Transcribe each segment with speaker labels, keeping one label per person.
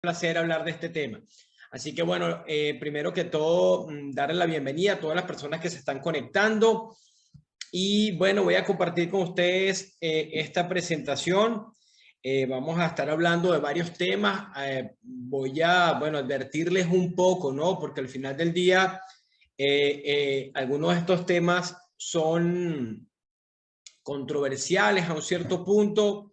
Speaker 1: Placer hablar de este tema. Así que bueno, primero que todo, darle la bienvenida a todas las personas que se están conectando. Y bueno, voy a compartir con ustedes esta presentación. Vamos a estar hablando de varios temas. Voy a, bueno, advertirles un poco, ¿no? Porque al final del día, algunos de estos temas son controversiales a un cierto punto.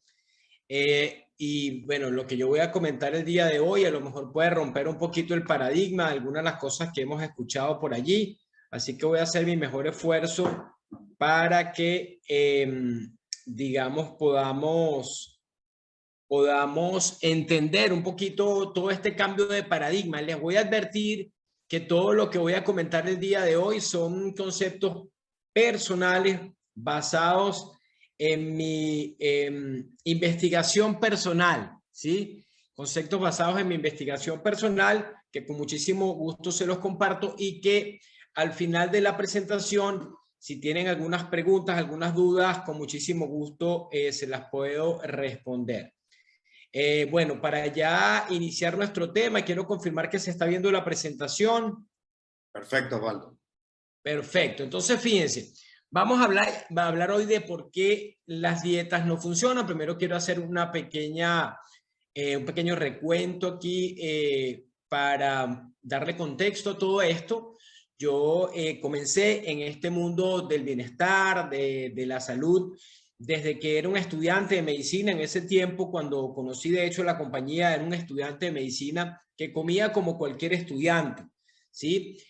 Speaker 1: Y bueno, lo que yo voy a comentar el día de hoy a lo mejor puede romper un poquito el paradigma, algunas de las cosas que hemos escuchado por allí. Así que voy a hacer mi mejor esfuerzo para que, digamos, podamos entender un poquito todo este cambio de paradigma. Les voy a advertir que todo lo que voy a comentar el día de hoy son conceptos personales basados en mi investigación personal, ¿sí? Conceptos basados en mi investigación personal que con muchísimo gusto se los comparto y que al final de la presentación, si tienen algunas preguntas, algunas dudas, con muchísimo gusto se las puedo responder. Bueno, para ya iniciar nuestro tema, quiero confirmar que se está viendo la presentación.
Speaker 2: Perfecto, Osvaldo.
Speaker 1: Perfecto. Entonces, fíjense, vamos a hablar hoy de por qué las dietas no funcionan. Primero quiero hacer un pequeño recuento aquí para darle contexto a todo esto. Yo comencé en este mundo del bienestar, de la salud, desde que era un estudiante de medicina. En ese tiempo, cuando conocí de hecho la compañía, era un estudiante de medicina que comía como cualquier estudiante, ¿sí?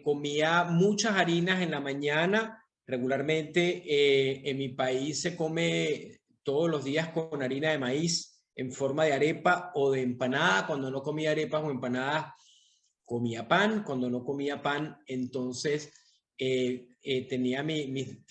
Speaker 1: Comía muchas harinas en la mañana. Regularmente en mi país se come todos los días con harina de maíz en forma de arepa o de empanada. Cuando no comía arepas o empanadas, comía pan. Cuando no comía pan, entonces tenía mis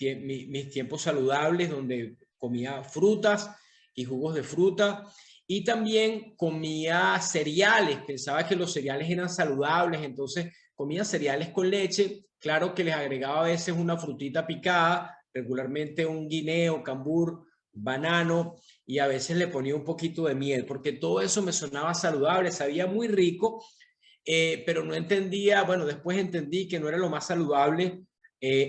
Speaker 1: tiempos saludables donde comía frutas y jugos de fruta. Y también comía cereales. Pensaba que los cereales eran saludables, entonces comía cereales con leche. Claro que les agregaba a veces una frutita picada, regularmente un guineo, cambur, banano, y a veces le ponía un poquito de miel, porque todo eso me sonaba saludable, sabía muy rico, pero no entendía, bueno, después entendí que no era lo más saludable,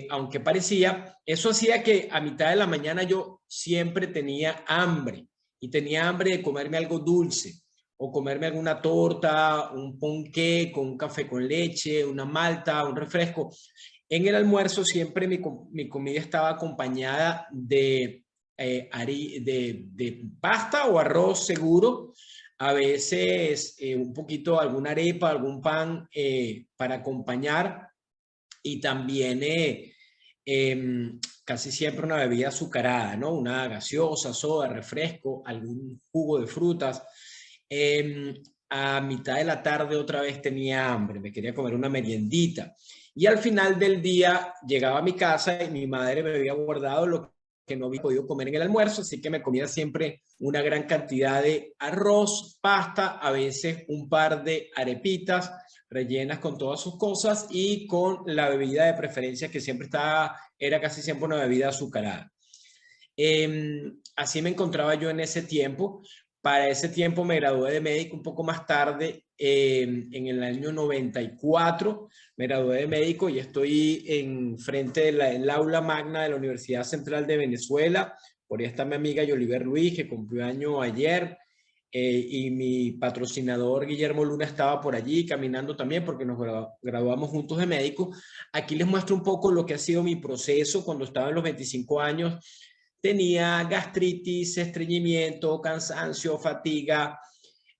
Speaker 1: aunque parecía. Eso hacía que a mitad de la mañana yo siempre tenía hambre, y tenía hambre de comerme algo dulce, o comerme alguna torta, un ponqué con un café con leche, una malta, un refresco. En el almuerzo siempre mi comida estaba acompañada de pasta o arroz seguro, a veces un poquito alguna arepa, algún pan para acompañar, y también casi siempre una bebida azucarada, ¿no? Una gaseosa, soda, refresco, algún jugo de frutas. A mitad de la tarde otra vez tenía hambre, me quería comer una meriendita. Y al final del día llegaba a mi casa y mi madre me había guardado lo que no había podido comer en el almuerzo, así que me comía siempre una gran cantidad de arroz, pasta, a veces un par de arepitas rellenas con todas sus cosas y con la bebida de preferencia que siempre era casi siempre una bebida azucarada. Así me encontraba yo en ese tiempo. Para ese tiempo me gradué de médico un poco más tarde, en el año 94, me gradué de médico y estoy en frente del aula magna de la Universidad Central de Venezuela. Por ahí está mi amiga Yoliver Luis, que cumplió año ayer, y mi patrocinador Guillermo Luna estaba por allí caminando también porque nos graduamos juntos de médico. Aquí les muestro un poco lo que ha sido mi proceso cuando estaba en los 25 años. Tenía gastritis, estreñimiento, cansancio, fatiga.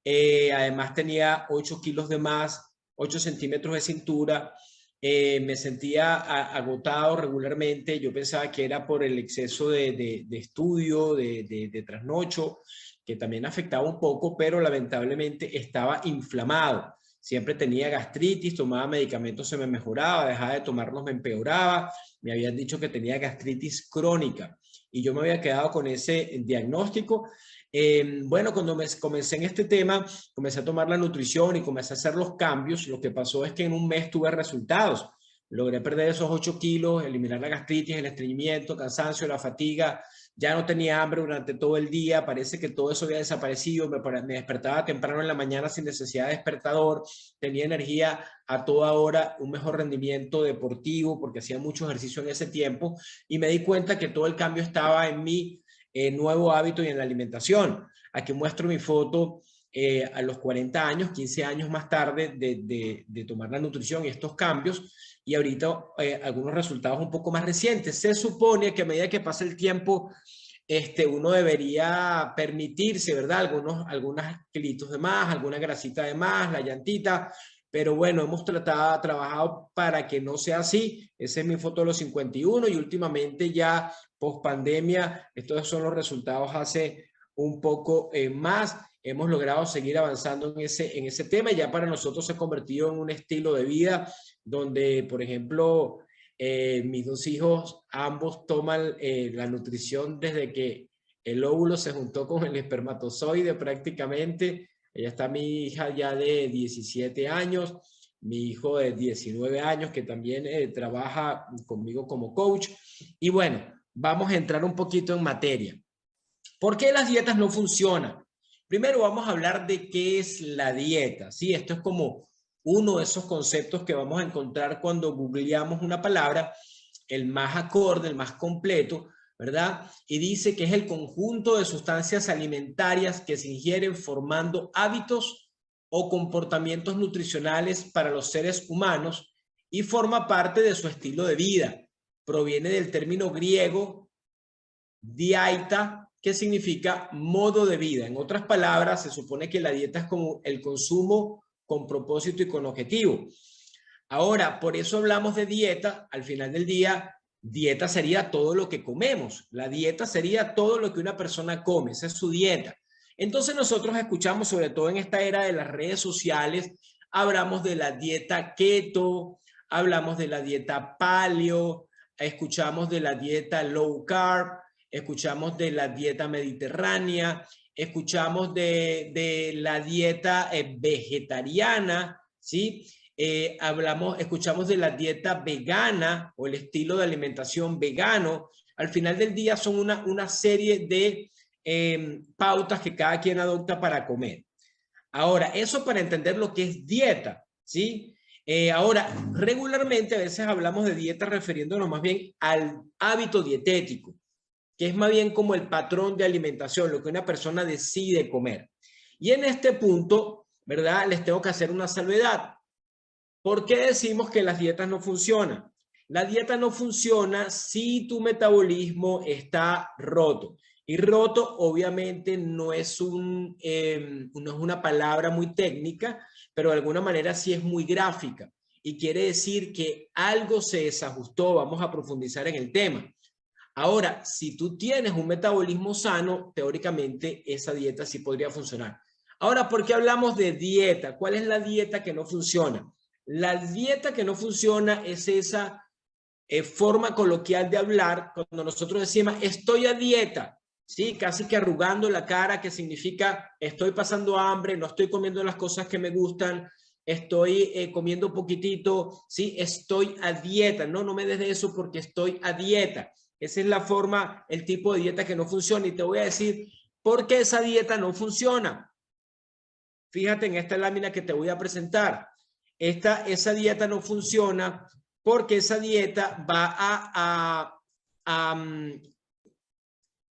Speaker 1: Además tenía 8 kilos de más, 8 centímetros de cintura. Me sentía agotado regularmente. Yo pensaba que era por el exceso de estudio, de trasnocho, que también afectaba un poco, pero lamentablemente estaba inflamado. Siempre tenía gastritis, tomaba medicamentos, se me mejoraba, dejaba de tomarlos, me empeoraba. Me habían dicho que tenía gastritis crónica y yo me había quedado con ese diagnóstico. Bueno, cuando comencé en este tema, comencé a tomar la nutrición y comencé a hacer los cambios. Lo que pasó es que en un mes tuve resultados. Logré perder esos 8 kilos, eliminar la gastritis, el estreñimiento, cansancio, la fatiga, ya no tenía hambre durante todo el día, parece que todo eso había desaparecido, me despertaba temprano en la mañana sin necesidad de despertador, tenía energía a toda hora, un mejor rendimiento deportivo porque hacía mucho ejercicio en ese tiempo y me di cuenta que todo el cambio estaba en mi nuevo hábito y en la alimentación. Aquí muestro mi foto a los 40 años, 15 años más tarde de tomar la nutrición y estos cambios, y ahorita algunos resultados un poco más recientes. Se supone que a medida que pasa el tiempo, uno debería permitirse, ¿verdad? Algunos kilitos de más, alguna grasita de más, la llantita, pero bueno, hemos trabajado para que no sea así. Esa es mi foto de los 51 y últimamente ya post pandemia, estos son los resultados hace un poco más. Hemos logrado seguir avanzando en ese tema y ya para nosotros se ha convertido en un estilo de vida donde, por ejemplo, mis dos hijos, ambos toman la nutrición desde que el óvulo se juntó con el espermatozoide prácticamente. Ella está mi hija ya de 17 años, mi hijo de 19 años que también trabaja conmigo como coach. Y bueno, vamos a entrar un poquito en materia. ¿Por qué las dietas no funcionan? Primero vamos a hablar de qué es la dieta. ¿Sí? Esto es como uno de esos conceptos que vamos a encontrar cuando googleamos una palabra, el más acorde, el más completo, ¿verdad? Y dice que es el conjunto de sustancias alimentarias que se ingieren formando hábitos o comportamientos nutricionales para los seres humanos y forma parte de su estilo de vida. Proviene del término griego dieta, que significa modo de vida. En otras palabras, se supone que la dieta es como el consumo con propósito y con objetivo. Ahora, por eso hablamos de dieta. Al final del día, dieta sería todo lo que comemos. La dieta sería todo lo que una persona come. Esa es su dieta. Entonces nosotros escuchamos, sobre todo en esta era de las redes sociales, hablamos de la dieta keto, hablamos de la dieta paleo, escuchamos de la dieta low carb, escuchamos de la dieta mediterránea, escuchamos de la dieta vegetariana, ¿sí? Escuchamos de la dieta vegana o el estilo de alimentación vegano. Al final del día son una serie de pautas que cada quien adopta para comer. Ahora, eso para entender lo que es dieta, ¿sí? Ahora, regularmente a veces hablamos de dieta refiriéndonos más bien al hábito dietético, que es más bien como el patrón de alimentación, lo que una persona decide comer. Y en este punto, ¿verdad? Les tengo que hacer una salvedad. ¿Por qué decimos que las dietas no funcionan? La dieta no funciona si tu metabolismo está roto. Y roto obviamente no es una palabra muy técnica, pero de alguna manera sí es muy gráfica. Y quiere decir que algo se desajustó. Vamos a profundizar en el tema. Ahora, si tú tienes un metabolismo sano, teóricamente esa dieta sí podría funcionar. Ahora, ¿por qué hablamos de dieta? ¿Cuál es la dieta que no funciona? La dieta que no funciona es esa forma coloquial de hablar cuando nosotros decimos estoy a dieta, ¿sí? Casi que arrugando la cara, que significa estoy pasando hambre, no estoy comiendo las cosas que me gustan, estoy comiendo poquitito, ¿sí? Estoy a dieta, no me des de eso porque estoy a dieta. Esa es la forma, el tipo de dieta que no funciona. Y te voy a decir por qué esa dieta no funciona. Fíjate en esta lámina que te voy a presentar. Esa dieta no funciona porque esa dieta va a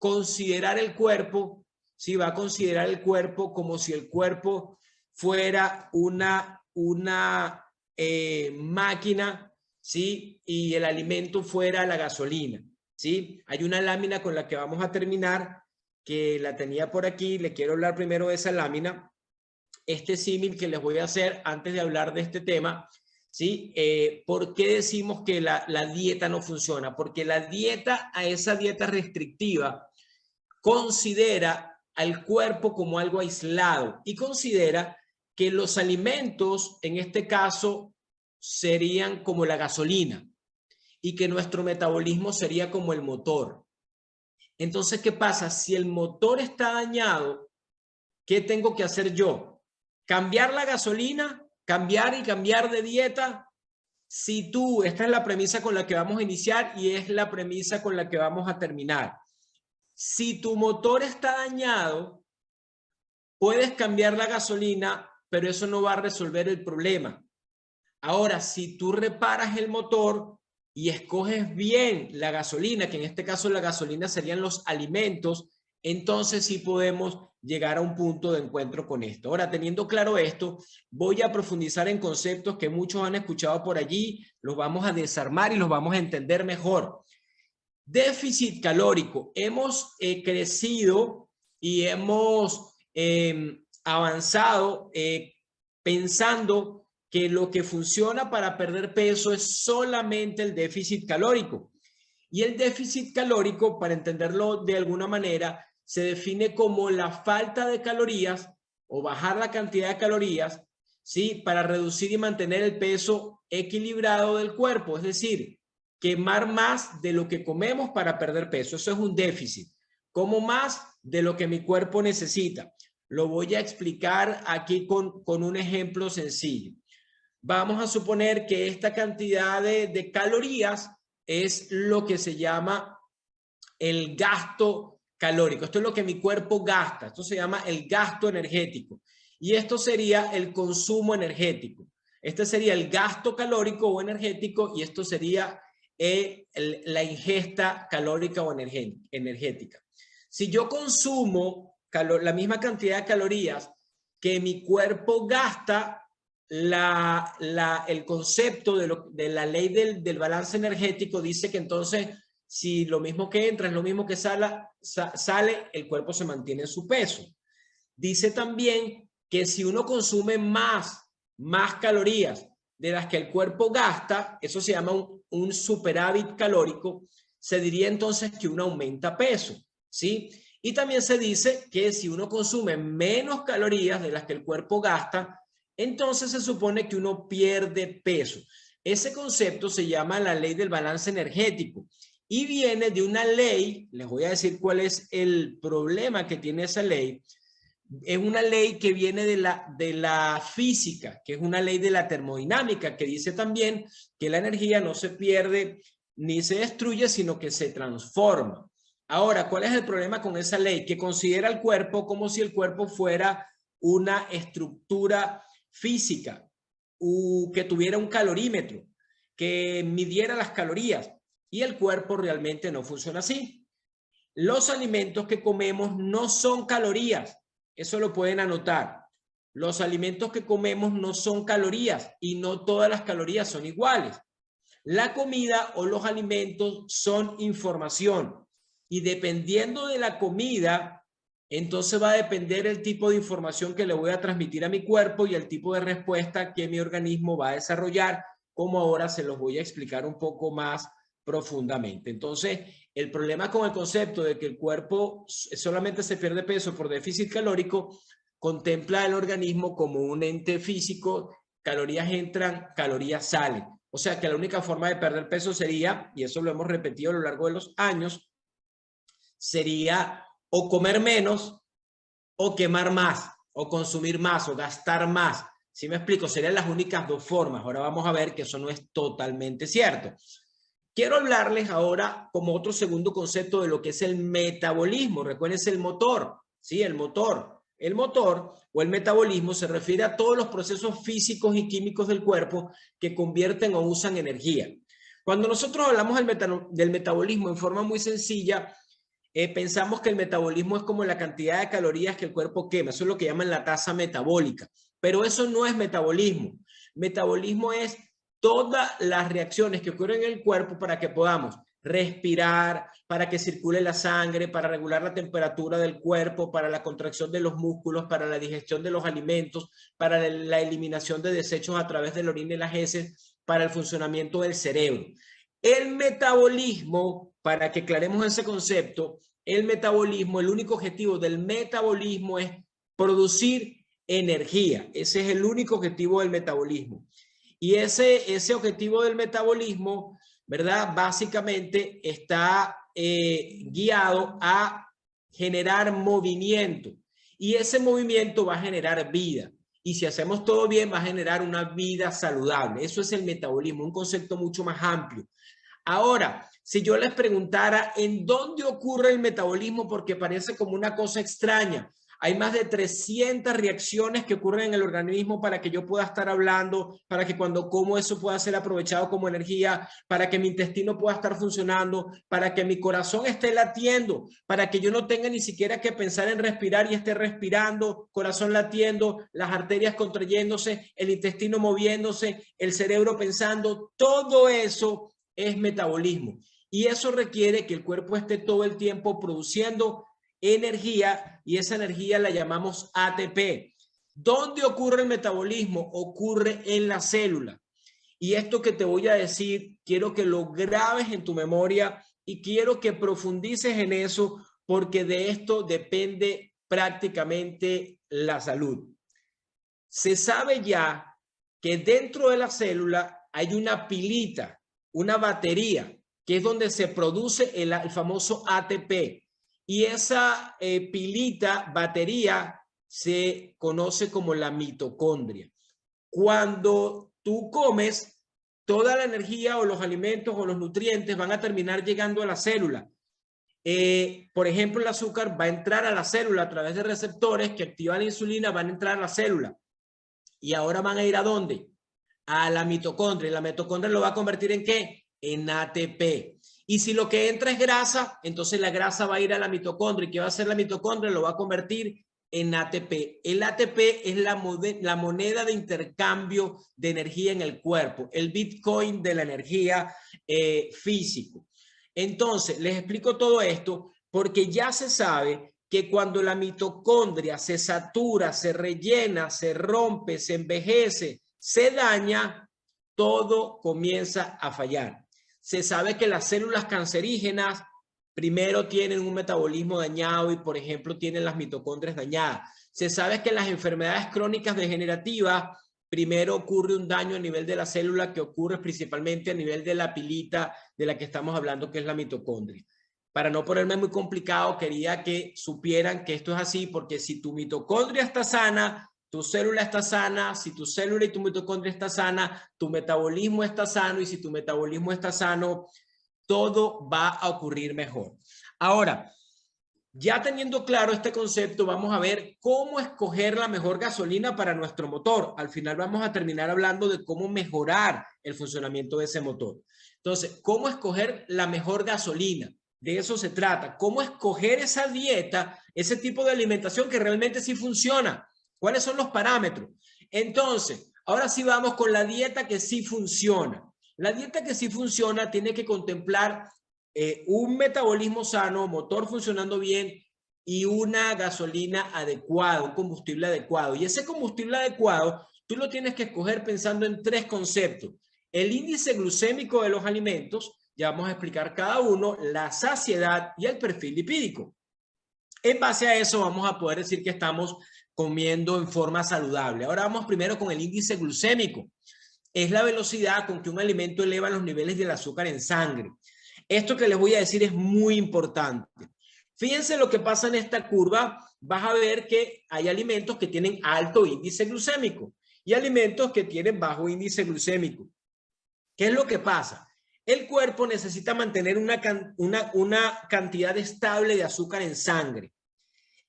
Speaker 1: considerar el cuerpo, ¿sí? Va a considerar el cuerpo como si el cuerpo fuera una máquina, ¿sí? Y el alimento fuera la gasolina. ¿Sí? Hay una lámina con la que vamos a terminar, que la tenía por aquí. Le quiero hablar primero de esa lámina. Este símil que les voy a hacer antes de hablar de este tema, ¿sí? ¿Por qué decimos que la dieta no funciona? Porque la dieta, a esa dieta restrictiva, considera al cuerpo como algo aislado y considera que los alimentos, en este caso, serían como la gasolina, y que nuestro metabolismo sería como el motor. Entonces, ¿qué pasa? Si el motor está dañado, ¿qué tengo que hacer yo? ¿Cambiar la gasolina? ¿Cambiar de dieta? Si esta es la premisa con la que vamos a iniciar y es la premisa con la que vamos a terminar. Si tu motor está dañado, puedes cambiar la gasolina, pero eso no va a resolver el problema. Ahora, si tú reparas el motor y escoges bien la gasolina, que en este caso la gasolina serían los alimentos, entonces sí podemos llegar a un punto de encuentro con esto. Ahora, teniendo claro esto, voy a profundizar en conceptos que muchos han escuchado por allí, los vamos a desarmar y los vamos a entender mejor. Déficit calórico. Hemos crecido y hemos avanzado pensando que lo que funciona para perder peso es solamente el déficit calórico. Y el déficit calórico, para entenderlo de alguna manera, se define como la falta de calorías o bajar la cantidad de calorías, ¿sí? Para reducir y mantener el peso equilibrado del cuerpo, es decir, quemar más de lo que comemos para perder peso. Eso es un déficit. Como más de lo que mi cuerpo necesita. Lo voy a explicar aquí con un ejemplo sencillo. Vamos a suponer que esta cantidad de calorías es lo que se llama el gasto calórico. Esto es lo que mi cuerpo gasta. Esto se llama el gasto energético. Y esto sería el consumo energético. Este sería el gasto calórico o energético y esto sería la ingesta calórica o energética. Si yo consumo la misma cantidad de calorías que mi cuerpo gasta, el concepto de la ley del balance energético dice que entonces si lo mismo que entra es lo mismo que sale, el cuerpo se mantiene en su peso. Dice también que si uno consume más calorías de las que el cuerpo gasta, eso se llama un superávit calórico, se diría entonces que uno aumenta peso, ¿sí? Y también se dice que si uno consume menos calorías de las que el cuerpo gasta, entonces se supone que uno pierde peso. Ese concepto se llama la ley del balance energético y viene de una ley, les voy a decir cuál es el problema que tiene esa ley. Es una ley que viene de la física, que es una ley de la termodinámica, que dice también que la energía no se pierde ni se destruye, sino que se transforma. Ahora, ¿cuál es el problema con esa ley? Que considera el cuerpo como si el cuerpo fuera una estructura física, que tuviera un calorímetro, que midiera las calorías, y el cuerpo realmente no funciona así. Los alimentos que comemos no son calorías, eso lo pueden anotar. Los alimentos que comemos no son calorías y no todas las calorías son iguales. La comida o los alimentos son información y dependiendo de la comida, entonces va a depender el tipo de información que le voy a transmitir a mi cuerpo y el tipo de respuesta que mi organismo va a desarrollar, como ahora se los voy a explicar un poco más profundamente. Entonces, el problema con el concepto de que el cuerpo solamente se pierde peso por déficit calórico, contempla el organismo como un ente físico, calorías entran, calorías salen. O sea que la única forma de perder peso sería, y eso lo hemos repetido a lo largo de los años, sería o comer menos o quemar más, o consumir más, o gastar más. ¿Sí me explico? Serían las únicas dos formas. Ahora vamos a ver que eso no es totalmente cierto. Quiero hablarles ahora como otro segundo concepto de lo que es el metabolismo. Recuerden, es el motor, ¿sí? El motor. El motor o el metabolismo se refiere a todos los procesos físicos y químicos del cuerpo que convierten o usan energía. Cuando nosotros hablamos del metabolismo en forma muy sencilla, pensamos que el metabolismo es como la cantidad de calorías que el cuerpo quema. Eso es lo que llaman la tasa metabólica. Pero eso no es metabolismo. Metabolismo es todas las reacciones que ocurren en el cuerpo para que podamos respirar, para que circule la sangre, para regular la temperatura del cuerpo, para la contracción de los músculos, para la digestión de los alimentos, para la eliminación de desechos a través de la orina y las heces, para el funcionamiento del cerebro. El metabolismo, para que aclaremos ese concepto, el metabolismo, el único objetivo del metabolismo es producir energía. Ese es el único objetivo del metabolismo. Y ese objetivo del metabolismo, ¿verdad? Básicamente está guiado a generar movimiento. Y ese movimiento va a generar vida. Y si hacemos todo bien, va a generar una vida saludable. Eso es el metabolismo, un concepto mucho más amplio. Ahora, si yo les preguntara en dónde ocurre el metabolismo, porque parece como una cosa extraña, hay más de 300 reacciones que ocurren en el organismo para que yo pueda estar hablando, para que cuando como eso pueda ser aprovechado como energía, para que mi intestino pueda estar funcionando, para que mi corazón esté latiendo, para que yo no tenga ni siquiera que pensar en respirar y esté respirando, corazón latiendo, las arterias contrayéndose, el intestino moviéndose, el cerebro pensando, todo eso es metabolismo. Y eso requiere que el cuerpo esté todo el tiempo produciendo energía y esa energía la llamamos ATP. ¿Dónde ocurre el metabolismo? Ocurre en la célula. Y esto que te voy a decir, quiero que lo grabes en tu memoria y quiero que profundices en eso porque de esto depende prácticamente la salud. Se sabe ya que dentro de la célula hay una pilita, una batería, que es donde se produce el famoso ATP. Y esa pilita, batería, se conoce como la mitocondria. Cuando tú comes, toda la energía o los alimentos o los nutrientes van a terminar llegando a la célula. Por ejemplo, el azúcar va a entrar a la célula a través de receptores que activan la insulina, van a entrar a la célula. Y ahora van a ir ¿a dónde? A la mitocondria. Y la mitocondria lo va a convertir ¿en qué? En ATP. Y si lo que entra es grasa, entonces la grasa va a ir a la mitocondria. ¿Y qué va a hacer la mitocondria? Lo va a convertir en ATP. El ATP es la moneda de intercambio de energía en el cuerpo, el Bitcoin de la energía físico. Entonces, les explico todo esto porque ya se sabe que cuando la mitocondria se satura, se rellena, se rompe, se envejece, se daña, todo comienza a fallar. Se sabe que las células cancerígenas primero tienen un metabolismo dañado y, por ejemplo, tienen las mitocondrias dañadas. Se sabe que las enfermedades crónicas degenerativas, primero ocurre un daño a nivel de la célula que ocurre principalmente a nivel de la pilita de la que estamos hablando, que es la mitocondria. Para no ponerme muy complicado, quería que supieran que esto es así, porque si tu mitocondria está sana, tu célula está sana, si tu célula y tu mitocondria está sana, tu metabolismo está sano, y si tu metabolismo está sano, todo va a ocurrir mejor. Ahora, ya teniendo claro este concepto, vamos a ver cómo escoger la mejor gasolina para nuestro motor. Al final vamos a terminar hablando de cómo mejorar el funcionamiento de ese motor. Entonces, ¿cómo escoger la mejor gasolina? De eso se trata. ¿Cómo escoger esa dieta, ese tipo de alimentación que realmente sí funciona? ¿Cuáles son los parámetros? Entonces, ahora sí vamos con la dieta que sí funciona. La dieta que sí funciona tiene que contemplar un metabolismo sano, motor funcionando bien y una gasolina adecuada, un combustible adecuado. Y ese combustible adecuado tú lo tienes que escoger pensando en tres conceptos. El índice glucémico de los alimentos, ya vamos a explicar cada uno, la saciedad y el perfil lipídico. En base a eso vamos a poder decir que estamos comiendo en forma saludable. Ahora vamos primero con el índice glucémico. Es la velocidad con que un alimento eleva los niveles del azúcar en sangre. Esto que les voy a decir es muy importante. Fíjense lo que pasa en esta curva. Vas a ver que hay alimentos que tienen alto índice glucémico y alimentos que tienen bajo índice glucémico. ¿Qué es lo que pasa? El cuerpo necesita mantener una cantidad estable de azúcar en sangre.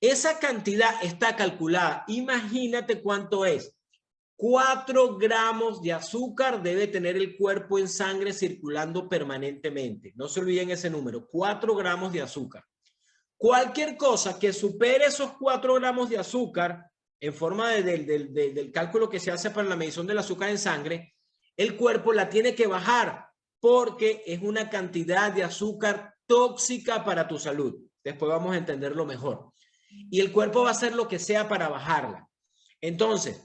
Speaker 1: Esa cantidad está calculada. Imagínate cuánto es. 4 gramos de azúcar debe tener el cuerpo en sangre circulando permanentemente. No se olviden ese número, 4 gramos de azúcar. Cualquier cosa que supere esos 4 gramos de azúcar, en forma del cálculo que se hace para la medición del azúcar en sangre, el cuerpo la tiene que bajar porque es una cantidad de azúcar tóxica para tu salud. Después vamos a entenderlo mejor. Y el cuerpo va a hacer lo que sea para bajarla. Entonces,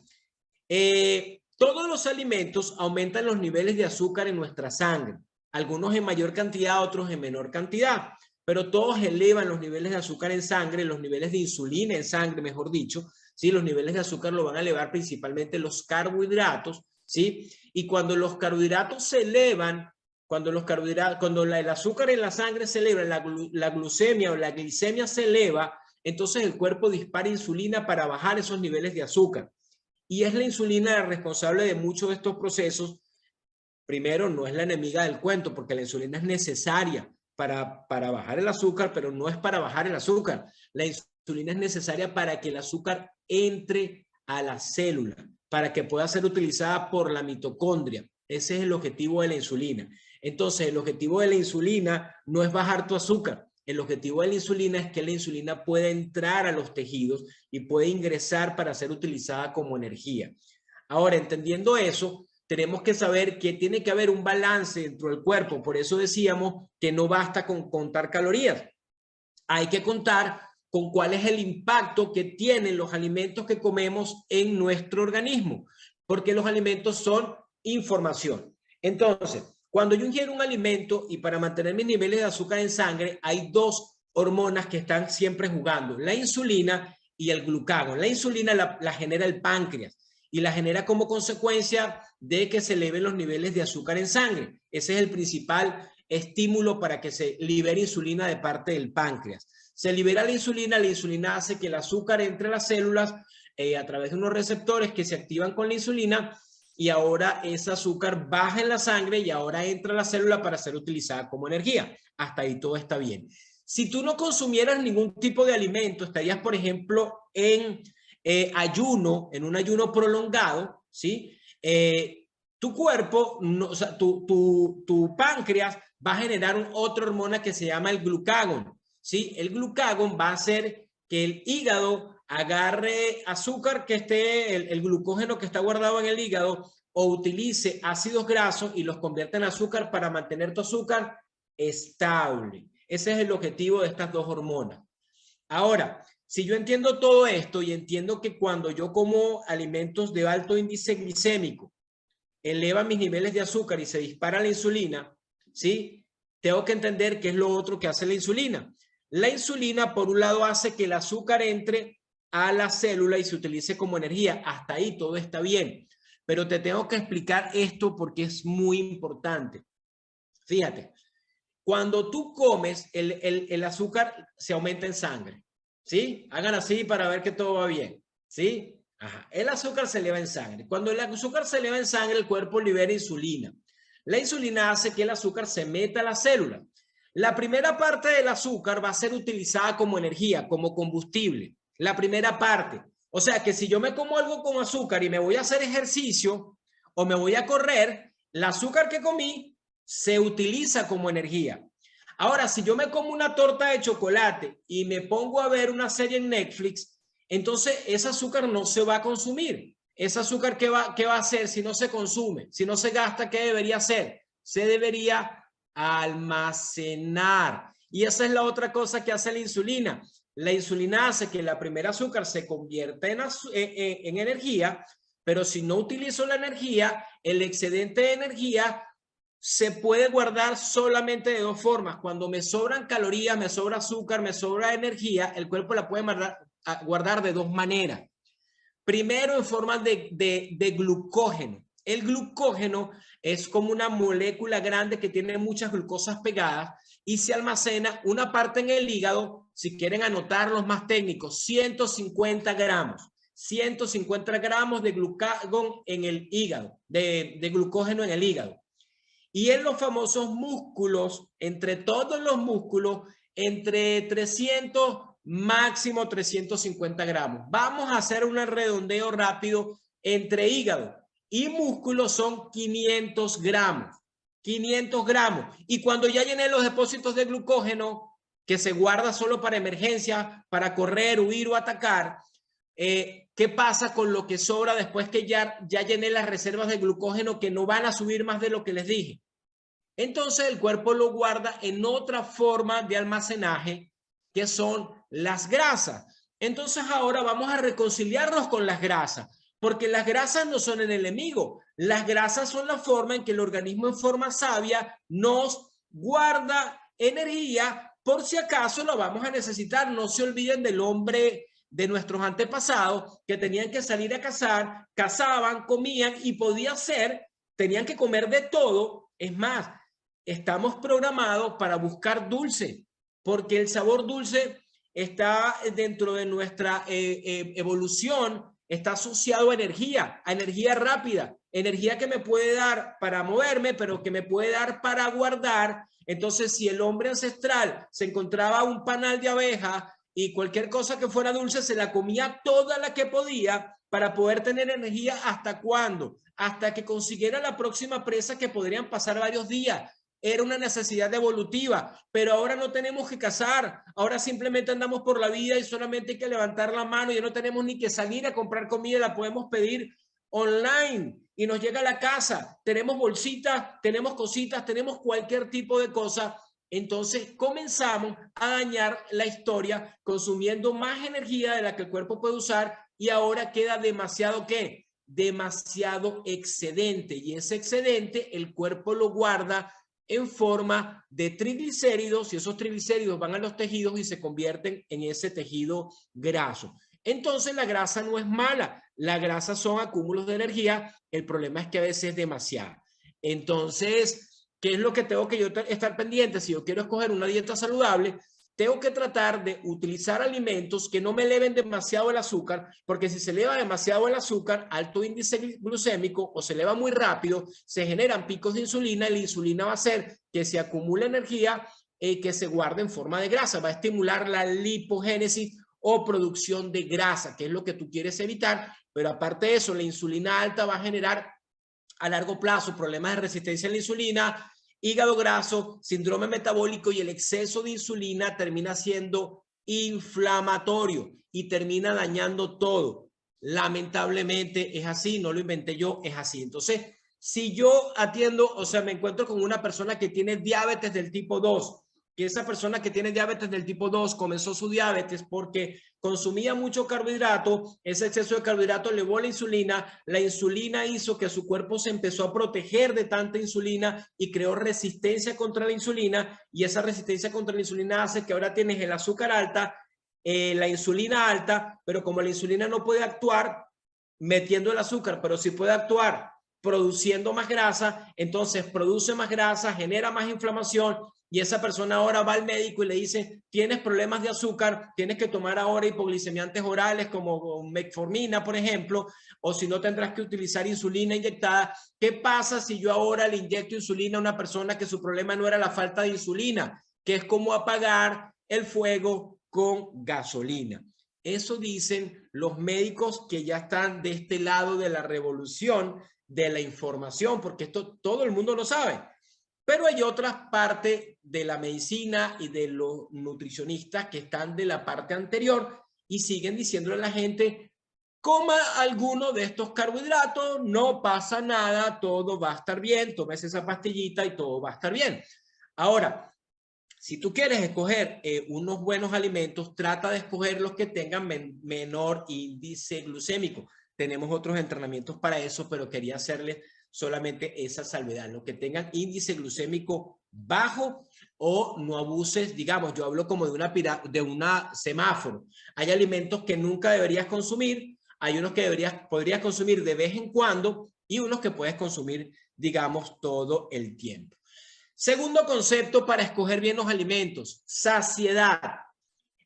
Speaker 1: todos los alimentos aumentan los niveles de azúcar en nuestra sangre, algunos en mayor cantidad, otros en menor cantidad, pero todos elevan los niveles de azúcar en sangre, los niveles de insulina en sangre, mejor dicho, ¿sí? Los niveles de azúcar lo van a elevar principalmente los carbohidratos, ¿sí? Y cuando los carbohidratos se elevan, cuando el azúcar en la sangre se eleva, la glucemia o la glicemia se eleva, entonces el cuerpo dispara insulina para bajar esos niveles de azúcar. Y es la insulina la responsable de muchos de estos procesos primero, no es la enemiga del cuento, porque la insulina es necesaria para bajar el azúcar, pero no es para bajar el azúcar. La insulina es necesaria para que el azúcar entre a la célula, para que pueda ser utilizada por la mitocondria. Ese es el objetivo de la insulina. Entonces, el objetivo de la insulina no es bajar tu azúcar. El objetivo de la insulina es que la insulina pueda entrar a los tejidos y pueda ingresar para ser utilizada como energía. Ahora, entendiendo eso, tenemos que saber que tiene que haber un balance dentro del cuerpo. Por eso decíamos que no basta con contar calorías. Hay que contar con cuál es el impacto que tienen los alimentos que comemos en nuestro organismo, porque los alimentos son información. Entonces, cuando yo ingiero un alimento y para mantener mis niveles de azúcar en sangre, hay dos hormonas que están siempre jugando, la insulina y el glucagón. La insulina la genera el páncreas y la genera como consecuencia de que se eleven los niveles de azúcar en sangre. Ese es el principal estímulo para que se libere insulina de parte del páncreas. Se libera la insulina hace que el azúcar entre a las células a través de unos receptores que se activan con la insulina y ahora ese azúcar baja en la sangre y ahora entra a la célula para ser utilizada como energía. Hasta ahí todo está bien. Si tú no consumieras ningún tipo de alimento, estarías, por ejemplo, en ayuno, en un ayuno prolongado, ¿sí? Tu cuerpo, no, o sea, tu páncreas va a generar otra hormona que se llama el glucagón, ¿sí? El glucagón va a hacer que el hígado agarre azúcar que esté, el glucógeno que está guardado en el hígado, o utilice ácidos grasos y los convierta en azúcar para mantener tu azúcar estable. Ese es el objetivo de estas dos hormonas. Ahora, si yo entiendo todo esto y entiendo que cuando yo como alimentos de alto índice glicémico, eleva mis niveles de azúcar y se dispara la insulina, ¿sí? Tengo que entender qué es lo otro que hace la insulina. La insulina, por un lado, hace que el azúcar entre a la célula y se utilice como energía. Hasta ahí todo está bien. Pero te tengo que explicar esto porque es muy importante. Fíjate, cuando tú comes, el azúcar se aumenta en sangre, ¿sí? Hagan así para ver que todo va bien, ¿sí? Ajá. El azúcar se eleva en sangre. Cuando el azúcar se eleva en sangre, el cuerpo libera insulina. La insulina hace que el azúcar se meta a la célula. La primera parte del azúcar va a ser utilizada como energía, como combustible. La primera parte. O sea que si yo me como algo con azúcar y me voy a hacer ejercicio o me voy a correr, el azúcar que comí se utiliza como energía. Ahora, si yo me como una torta de chocolate y me pongo a ver una serie en Netflix, entonces ese azúcar no se va a consumir. Ese azúcar, ¿qué va a hacer si no se consume? Si no se gasta, ¿qué debería hacer? Se debería almacenar. Y esa es la otra cosa que hace la insulina. La insulina hace que la primera azúcar se convierta en energía, pero si no utilizo la energía, el excedente de energía se puede guardar solamente de dos formas. Cuando me sobran calorías, me sobra azúcar, me sobra energía, el cuerpo la puede guardar de dos maneras. Primero, en forma de glucógeno. El glucógeno es como una molécula grande que tiene muchas glucosas pegadas y se almacena una parte en el hígado, si quieren anotar los más técnicos, 150 gramos. 150 gramos de glucagón en el hígado, de glucógeno en el hígado. Y en los famosos músculos, entre todos los músculos, entre 300, máximo 350 gramos. Vamos a hacer un redondeo rápido entre hígado y músculo son 500 gramos. 500 gramos. Y cuando ya llené los depósitos de glucógeno, que se guarda solo para emergencia, para correr, huir o atacar, ¿qué pasa con lo que sobra después que ya llené las reservas de glucógeno que no van a subir más de lo que les dije? Entonces el cuerpo lo guarda en otra forma de almacenaje que son las grasas. Entonces ahora vamos a reconciliarnos con las grasas, porque las grasas no son el enemigo. Las grasas son la forma en que el organismo en forma sabia nos guarda energía por si acaso lo vamos a necesitar. No se olviden del hombre de nuestros antepasados que tenían que salir a cazar, cazaban, comían y podía ser, tenían que comer de todo. Es más, estamos programados para buscar dulce, porque el sabor dulce está dentro de nuestra evolución, está asociado a energía rápida, energía que me puede dar para moverme, pero que me puede dar para guardar. Entonces, si el hombre ancestral se encontraba un panal de abeja y cualquier cosa que fuera dulce, se la comía toda la que podía para poder tener energía. ¿Hasta cuándo? Hasta que consiguiera la próxima presa, que podrían pasar varios días. Era una necesidad evolutiva, pero ahora no tenemos que cazar, ahora simplemente andamos por la vida y solamente hay que levantar la mano, ya no tenemos ni que salir a comprar comida, la podemos pedir online y nos llega a la casa, tenemos bolsitas, tenemos cositas, tenemos cualquier tipo de cosa. Entonces comenzamos a dañar la historia consumiendo más energía de la que el cuerpo puede usar, y ahora queda demasiado, ¿qué? Demasiado excedente, y ese excedente el cuerpo lo guarda en forma de triglicéridos, y esos triglicéridos van a los tejidos y se convierten en ese tejido graso. Entonces la grasa no es mala, la grasa son acúmulos de energía, el problema es que a veces es demasiado. Entonces, ¿qué es lo que tengo que yo estar pendiente? Si yo quiero escoger una dieta saludable, tengo que tratar de utilizar alimentos que no me eleven demasiado el azúcar, porque si se eleva demasiado el azúcar, alto índice glucémico, o se eleva muy rápido, se generan picos de insulina, y la insulina va a hacer que se acumule energía y que se guarde en forma de grasa, va a estimular la lipogénesis o producción de grasa, que es lo que tú quieres evitar. Pero aparte de eso, la insulina alta va a generar a largo plazo problemas de resistencia a la insulina, hígado graso, síndrome metabólico, y el exceso de insulina termina siendo inflamatorio y termina dañando todo. Lamentablemente es así, no lo inventé yo, es así. Entonces, si yo atiendo, o sea, me encuentro con una persona que tiene diabetes del tipo 2, que esa persona que tiene diabetes del tipo 2 comenzó su diabetes porque consumía mucho carbohidrato, ese exceso de carbohidrato elevó la insulina hizo que su cuerpo se empezó a proteger de tanta insulina y creó resistencia contra la insulina, y esa resistencia contra la insulina hace que ahora tienes el azúcar alta, la insulina alta, pero como la insulina no puede actuar metiendo el azúcar, pero sí puede actuar produciendo más grasa, entonces produce más grasa, genera más inflamación, y esa persona ahora va al médico y le dice: tienes problemas de azúcar, tienes que tomar ahora hipoglicemiantes orales como metformina, por ejemplo, o si no tendrás que utilizar insulina inyectada. ¿Qué pasa si yo ahora le inyecto insulina a una persona que su problema no era la falta de insulina, que es como apagar el fuego con gasolina? Eso dicen los médicos que ya están de este lado de la revolución de la información, porque esto todo el mundo lo sabe. Pero hay otras partes de la medicina y de los nutricionistas que están de la parte anterior y siguen diciéndole a la gente: coma alguno de estos carbohidratos, no pasa nada, todo va a estar bien, tomes esa pastillita y todo va a estar bien. Ahora, si tú quieres escoger unos buenos alimentos, trata de escoger los que tengan menor índice glucémico. Tenemos otros entrenamientos para eso, pero quería hacerles solamente esa salvedad. Los que tengan índice glucémico bajo, o no abuses, digamos, yo hablo como de una semáforo. Hay alimentos que nunca deberías consumir, hay unos que podrías consumir de vez en cuando, y unos que puedes consumir, digamos, todo el tiempo. Segundo concepto para escoger bien los alimentos: saciedad.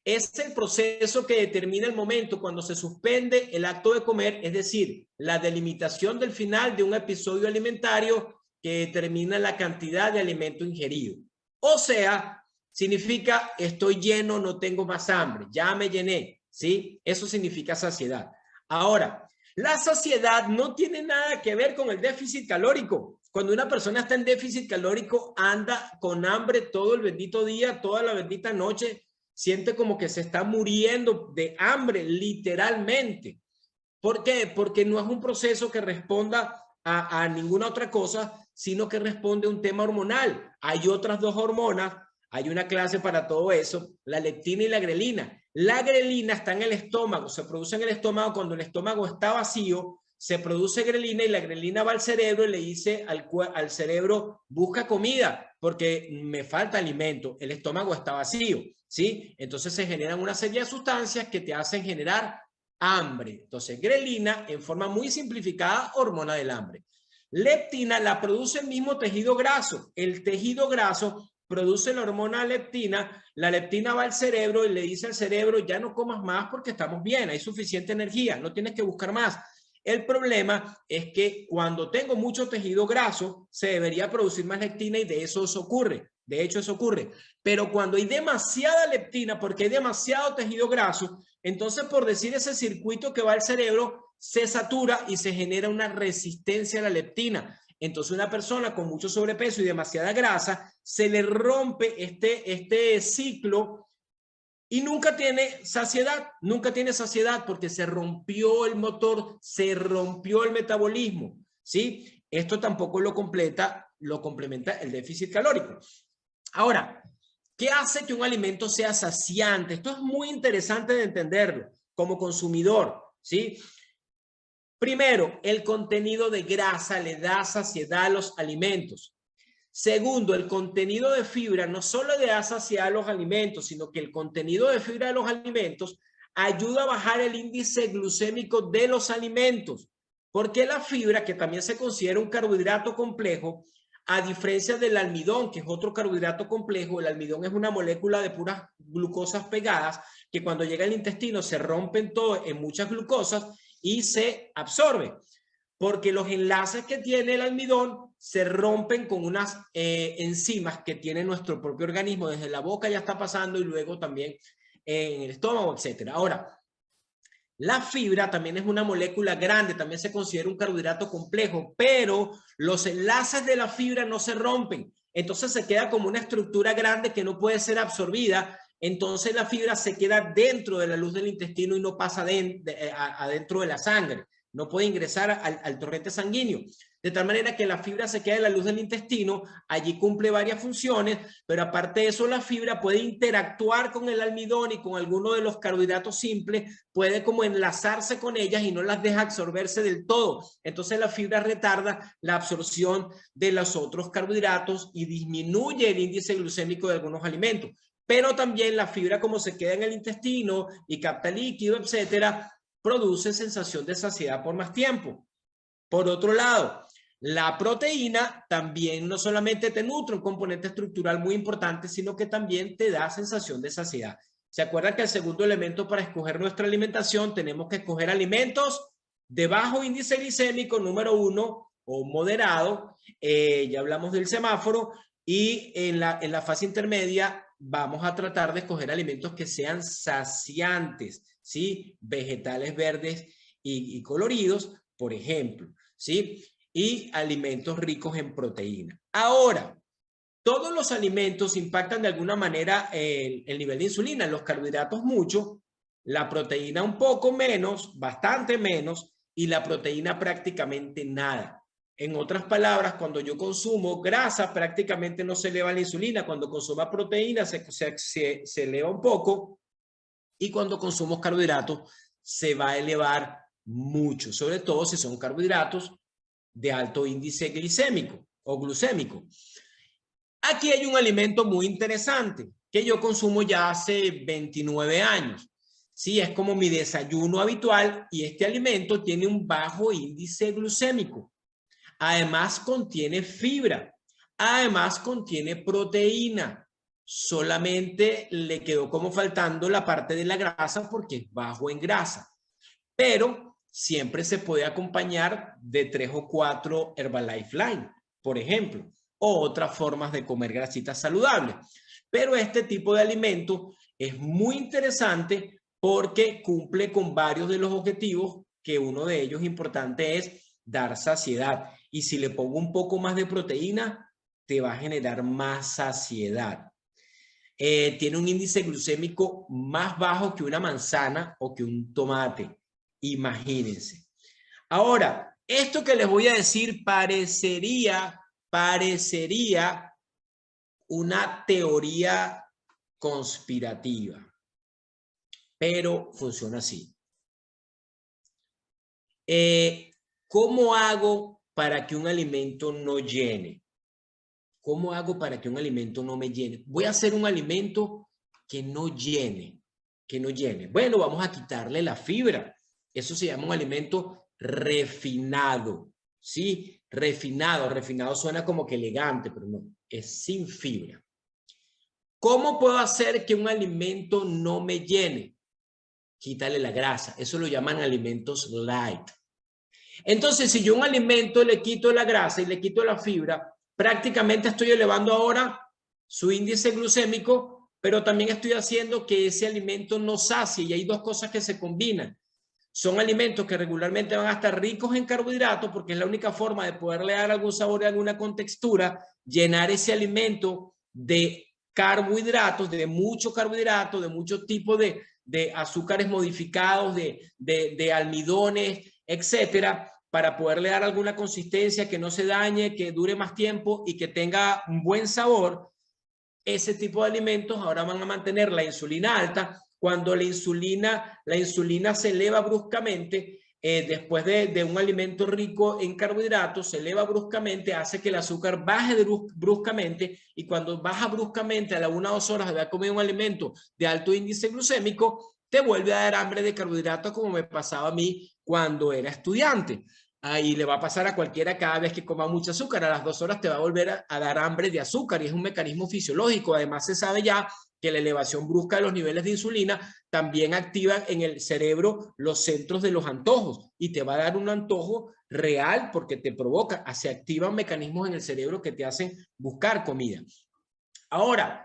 Speaker 1: Es el proceso que determina el momento cuando se suspende el acto de comer, es decir, la delimitación del final de un episodio alimentario que determina la cantidad de alimento ingerido. O sea, significa estoy lleno, no tengo más hambre, ya me llené, ¿sí? Eso significa saciedad. Ahora, la saciedad no tiene nada que ver con el déficit calórico. Cuando una persona está en déficit calórico, anda con hambre todo el bendito día, toda la bendita noche, siente como que se está muriendo de hambre, literalmente. ¿Por qué? Porque no es un proceso que responda a ninguna otra cosa, sino que responde a un tema hormonal. Hay otras dos hormonas, hay una clase para todo eso, la leptina y la grelina. La grelina está en el estómago, se produce en el estómago cuando el estómago está vacío, se produce grelina, y la grelina va al cerebro y le dice al cerebro: busca comida porque me falta alimento, el estómago está vacío, ¿sí? Entonces se generan una serie de sustancias que te hacen generar hambre. Entonces, grelina, en forma muy simplificada, hormona del hambre. Leptina la produce el mismo tejido graso. El tejido graso produce la hormona leptina, la leptina va al cerebro y le dice al cerebro, ya no comas más porque estamos bien, hay suficiente energía, no tienes que buscar más. El problema es que cuando tengo mucho tejido graso, se debería producir más leptina y de eso ocurre. De hecho, eso ocurre. Pero cuando hay demasiada leptina, porque hay demasiado tejido graso, entonces, por decir ese circuito que va al cerebro, se satura y se genera una resistencia a la leptina. Entonces, una persona con mucho sobrepeso y demasiada grasa, se le rompe este ciclo y nunca tiene saciedad porque se rompió el motor, se rompió el metabolismo, ¿sí? Esto tampoco lo complementa el déficit calórico. Ahora, ¿qué hace que un alimento sea saciante? Esto es muy interesante de entenderlo como consumidor, ¿sí? Primero, el contenido de grasa le da saciedad a los alimentos. Segundo, el contenido de fibra no solo le da saciedad a los alimentos, sino que el contenido de fibra de los alimentos ayuda a bajar el índice glucémico de los alimentos. Porque la fibra, que también se considera un carbohidrato complejo, a diferencia del almidón, que es otro carbohidrato complejo, el almidón es una molécula de puras glucosas pegadas que cuando llega al intestino se rompen todo en muchas glucosas y se absorbe. Porque los enlaces que tiene el almidón se rompen con unas enzimas que tiene nuestro propio organismo. Desde la boca ya está pasando y luego también en el estómago, etc. Ahora, la fibra también es una molécula grande, también se considera un carbohidrato complejo, pero los enlaces de la fibra no se rompen. Entonces se queda como una estructura grande que no puede ser absorbida. Entonces la fibra se queda dentro de la luz del intestino y no pasa adentro de la sangre. No puede ingresar al torrente sanguíneo. De tal manera que la fibra se queda en la luz del intestino, allí cumple varias funciones, pero aparte de eso la fibra puede interactuar con el almidón y con alguno de los carbohidratos simples, puede como enlazarse con ellas y no las deja absorberse del todo. Entonces la fibra retarda la absorción de los otros carbohidratos y disminuye el índice glucémico de algunos alimentos. Pero también la fibra, como se queda en el intestino y capta líquido, etcétera, produce sensación de saciedad por más tiempo. Por otro lado, la proteína también no solamente te nutre, un componente estructural muy importante, sino que también te da sensación de saciedad. ¿Se acuerdan que el segundo elemento para escoger nuestra alimentación tenemos que escoger alimentos de bajo índice glicémico, número 1, o moderado? Ya hablamos del semáforo. Y en la fase intermedia vamos a tratar de escoger alimentos que sean saciantes, ¿sí? Vegetales verdes y coloridos, por ejemplo, ¿sí? Y alimentos ricos en proteína. Ahora, todos los alimentos impactan de alguna manera el nivel de insulina, los carbohidratos mucho, la proteína un poco menos, bastante menos, y la proteína prácticamente nada. En otras palabras, cuando yo consumo grasa, prácticamente no se eleva la insulina. Cuando consumo proteína, se eleva un poco. Y cuando consumo carbohidratos, se va a elevar mucho, sobre todo si son carbohidratos de alto índice glicémico o glucémico. Aquí hay un alimento muy interesante que yo consumo ya hace 29 años. Sí, es como mi desayuno habitual y este alimento tiene un bajo índice glucémico. Además contiene fibra. Además contiene proteína. Solamente le quedó como faltando la parte de la grasa porque es bajo en grasa. Pero siempre se puede acompañar de 3 o 4 Herbalife Line, por ejemplo, o otras formas de comer grasitas saludables. Pero este tipo de alimento es muy interesante porque cumple con varios de los objetivos, que uno de ellos importante es dar saciedad. Y si le pongo un poco más de proteína, te va a generar más saciedad. Tiene un índice glucémico más bajo que una manzana o que un tomate. Imagínense. Ahora, esto que les voy a decir parecería una teoría conspirativa, pero funciona así. ¿Cómo hago para que un alimento no llene? ¿Cómo hago para que un alimento no me llene? Voy a hacer un alimento que no llene, Bueno, vamos a quitarle la fibra. Eso se llama un alimento refinado, ¿sí? Refinado suena como que elegante, pero no, es sin fibra. ¿Cómo puedo hacer que un alimento no me llene? Quítale la grasa. Eso lo llaman alimentos light. Entonces, si yo a un alimento le quito la grasa y le quito la fibra, prácticamente estoy elevando ahora su índice glucémico, pero también estoy haciendo que ese alimento no sacie, y hay dos cosas que se combinan. Son alimentos que regularmente van a estar ricos en carbohidratos, porque es la única forma de poderle dar algún sabor y alguna contextura, llenar ese alimento de carbohidratos, de mucho carbohidrato, de mucho tipo de azúcares modificados, de almidones, etcétera, para poderle dar alguna consistencia que no se dañe, que dure más tiempo y que tenga un buen sabor. Ese tipo de alimentos ahora van a mantener la insulina alta. Cuando la insulina se eleva bruscamente, después de un alimento rico en carbohidratos, se eleva bruscamente, hace que el azúcar baje bruscamente, y cuando baja bruscamente a las 1 o 2 horas de haber comido un alimento de alto índice glucémico, te vuelve a dar hambre de carbohidratos, como me pasaba a mí cuando era estudiante. Ahí le va a pasar a cualquiera cada vez que coma mucho azúcar. A las 2 horas te va a volver a dar hambre de azúcar, y es un mecanismo fisiológico. Además, se sabe ya que la elevación brusca de los niveles de insulina también activa en el cerebro los centros de los antojos, y te va a dar un antojo real porque te provoca, se activan mecanismos en el cerebro que te hacen buscar comida. Ahora,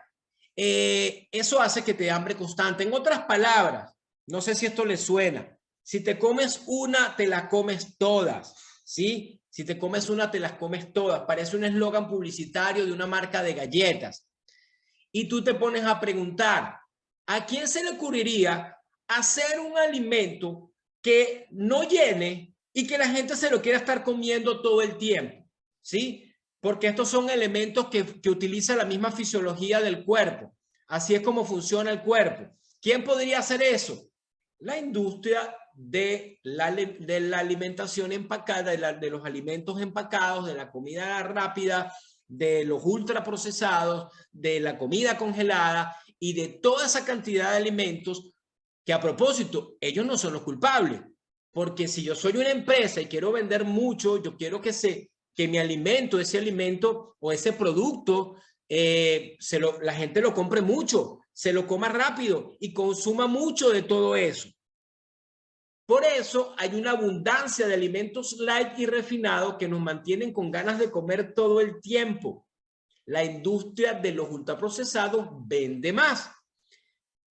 Speaker 1: eso hace que te dé hambre constante. En otras palabras, no sé si esto les suena, si te comes una, te la comes todas, ¿sí? Si te comes una, te las comes todas. Parece un eslogan publicitario de una marca de galletas. Y tú te pones a preguntar, ¿a quién se le ocurriría hacer un alimento que no llene y que la gente se lo quiera estar comiendo todo el tiempo? ¿Sí? Porque estos son elementos que utilizan la misma fisiología del cuerpo. Así es como funciona el cuerpo. ¿Quién podría hacer eso? La industria de la alimentación empacada, de los alimentos empacados, de la comida rápida, de los ultraprocesados, de la comida congelada y de toda esa cantidad de alimentos que, a propósito, ellos no son los culpables. Porque si yo soy una empresa y quiero vender mucho, yo quiero que mi alimento, ese alimento o ese producto, la gente lo compre mucho, se lo coma rápido y consuma mucho de todo eso. Por eso hay una abundancia de alimentos light y refinados que nos mantienen con ganas de comer todo el tiempo. La industria de los ultraprocesados vende más.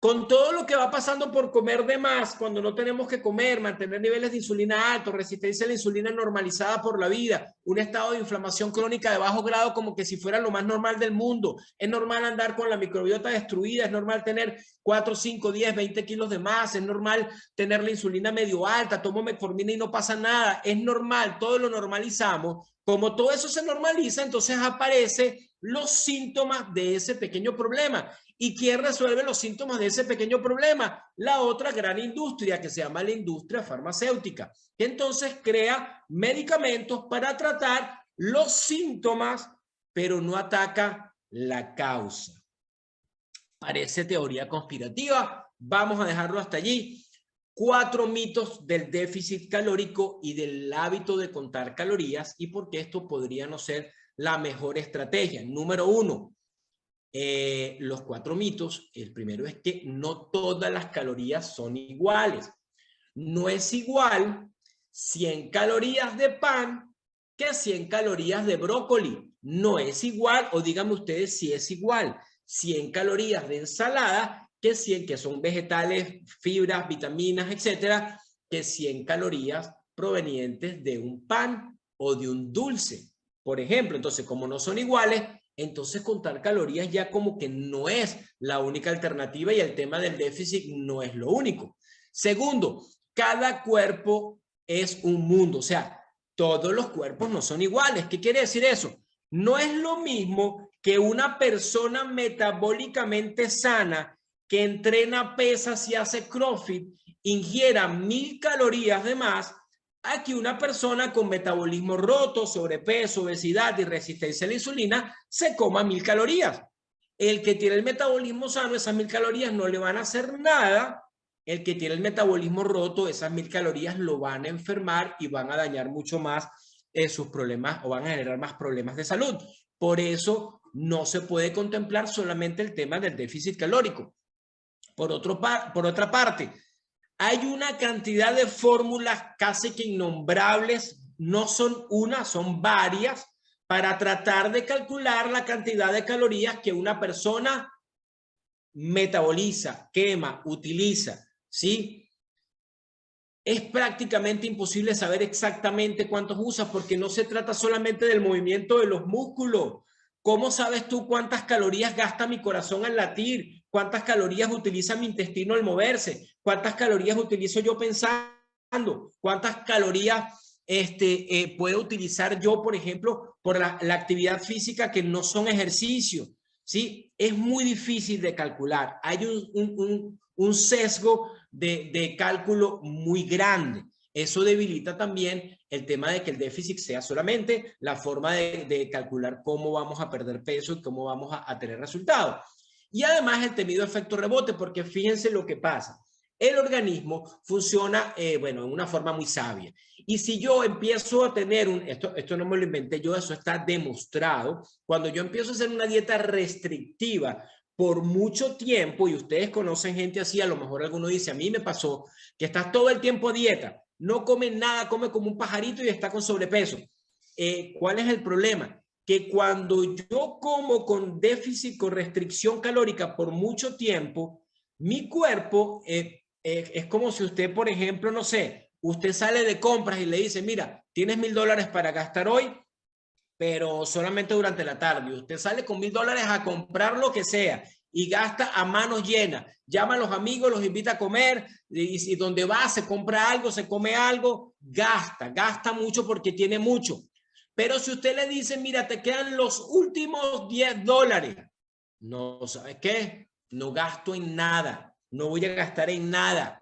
Speaker 1: Con todo lo que va pasando por comer de más, cuando no tenemos que comer, mantener niveles de insulina altos, resistencia a la insulina normalizada por la vida, un estado de inflamación crónica de bajo grado como que si fuera lo más normal del mundo. Es normal andar con la microbiota destruida, es normal tener 4, 5, 10, 20 kilos de más, es normal tener la insulina medio alta, tomo metformina y no pasa nada, es normal, todo lo normalizamos. Como todo eso se normaliza, entonces aparecen los síntomas de ese pequeño problema. ¿Y quién resuelve los síntomas de ese pequeño problema? La otra gran industria, que se llama la industria farmacéutica, que entonces crea medicamentos para tratar los síntomas, pero no ataca la causa. Parece teoría conspirativa. Vamos a dejarlo hasta allí. 4 mitos del déficit calórico y del hábito de contar calorías, y por qué esto podría no ser la mejor estrategia. Número 1. Los 4 mitos. El primero es que no todas las calorías son iguales. No es igual 100 calorías de pan que 100 calorías de brócoli. No es igual, o díganme ustedes si es igual, 100 calorías de ensalada que 100, que son vegetales, fibras, vitaminas, etcétera, que 100 calorías provenientes de un pan o de un dulce, por ejemplo. Entonces, como no son iguales, entonces contar calorías ya como que no es la única alternativa, y el tema del déficit no es lo único. Segundo, cada cuerpo es un mundo, o sea, todos los cuerpos no son iguales. ¿Qué quiere decir eso? No es lo mismo que una persona metabólicamente sana que entrena pesas y hace CrossFit ingiera 1000 calorías de más a que una persona con metabolismo roto, sobrepeso, obesidad y resistencia a la insulina se coma 1000 calorías. El que tiene el metabolismo sano, esas 1000 calorías no le van a hacer nada. El que tiene el metabolismo roto, esas 1000 calorías lo van a enfermar y van a dañar mucho más sus problemas, o van a generar más problemas de salud. Por eso no se puede contemplar solamente el tema del déficit calórico. Por otra parte, hay una cantidad de fórmulas casi que innombrables, no son una, son varias, para tratar de calcular la cantidad de calorías que una persona metaboliza, quema, utiliza, ¿sí? Es prácticamente imposible saber exactamente cuántos usas porque no se trata solamente del movimiento de los músculos. ¿Cómo sabes tú cuántas calorías gasta mi corazón al latir? ¿Cuántas calorías utiliza mi intestino al moverse? ¿Cuántas calorías utilizo yo pensando? ¿Cuántas calorías puedo utilizar yo, por ejemplo, por la actividad física que no son ejercicio? ¿Sí? Es muy difícil de calcular. Hay un sesgo de cálculo muy grande. Eso debilita también el tema de que el déficit sea solamente la forma de calcular cómo vamos a perder peso y cómo vamos a tener resultados. Y además el temido efecto rebote, porque fíjense lo que pasa. El organismo funciona, bueno, en una forma muy sabia. Y si yo empiezo a tener esto no me lo inventé yo, eso está demostrado. Cuando yo empiezo a hacer una dieta restrictiva por mucho tiempo, y ustedes conocen gente así, a lo mejor alguno dice, a mí me pasó que estás todo el tiempo a dieta, no come nada, come como un pajarito y está con sobrepeso. ¿Cuál es el problema? Que cuando yo como con déficit, con restricción calórica por mucho tiempo, mi cuerpo es como si usted, por ejemplo, no sé, usted sale de compras y le dice, mira, tienes $1000 para gastar hoy, pero solamente durante la tarde. Usted sale con $1000 a comprar lo que sea y gasta a manos llenas. Llama a los amigos, los invita a comer y donde va se compra algo, se come algo, gasta mucho porque tiene mucho. Pero si usted le dice, mira, te quedan los últimos $10, no, ¿sabes qué? No gasto en nada, no voy a gastar en nada.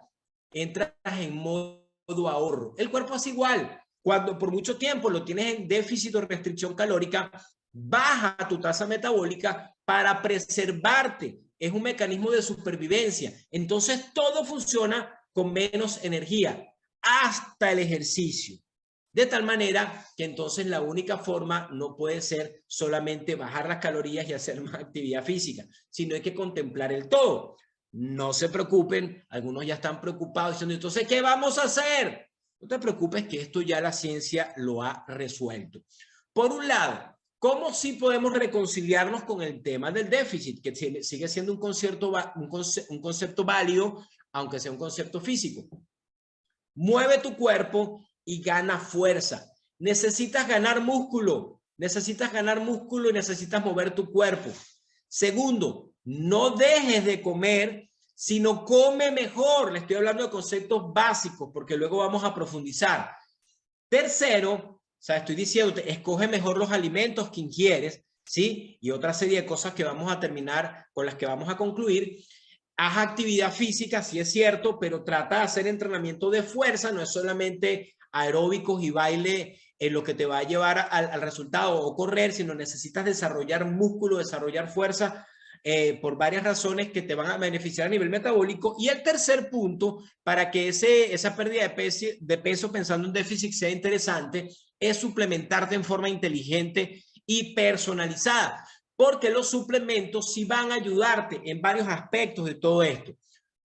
Speaker 1: Entras en modo ahorro. El cuerpo es igual. Cuando por mucho tiempo lo tienes en déficit o restricción calórica, baja tu tasa metabólica para preservarte. Es un mecanismo de supervivencia. Entonces todo funciona con menos energía, hasta el ejercicio. De tal manera que entonces la única forma no puede ser solamente bajar las calorías y hacer más actividad física, sino hay que contemplar el todo. No se preocupen, algunos ya están preocupados diciendo, entonces, ¿qué vamos a hacer? No te preocupes que esto ya la ciencia lo ha resuelto. Por un lado, ¿cómo sí podemos reconciliarnos con el tema del déficit? Que sigue siendo un concepto válido, aunque sea un concepto físico. Mueve tu cuerpo y gana fuerza. Necesitas ganar músculo y necesitas mover tu cuerpo. Segundo, no dejes de comer, sino come mejor. Le estoy hablando de conceptos básicos porque luego vamos a profundizar. Tercero, o sea, estoy diciéndote, escoge mejor los alimentos que ingieres, ¿sí? Y otra serie de cosas que vamos a terminar, con las que vamos a concluir. Haz actividad física, sí es cierto, pero trata de hacer entrenamiento de fuerza, no es solamente aeróbicos y baile en lo que te va a llevar al resultado o correr, sino necesitas desarrollar músculo, desarrollar fuerza por varias razones que te van a beneficiar a nivel metabólico. Y el tercer punto, para que esa pérdida de peso pensando en déficit sea interesante, es suplementarte en forma inteligente y personalizada, porque los suplementos sí van a ayudarte en varios aspectos de todo esto.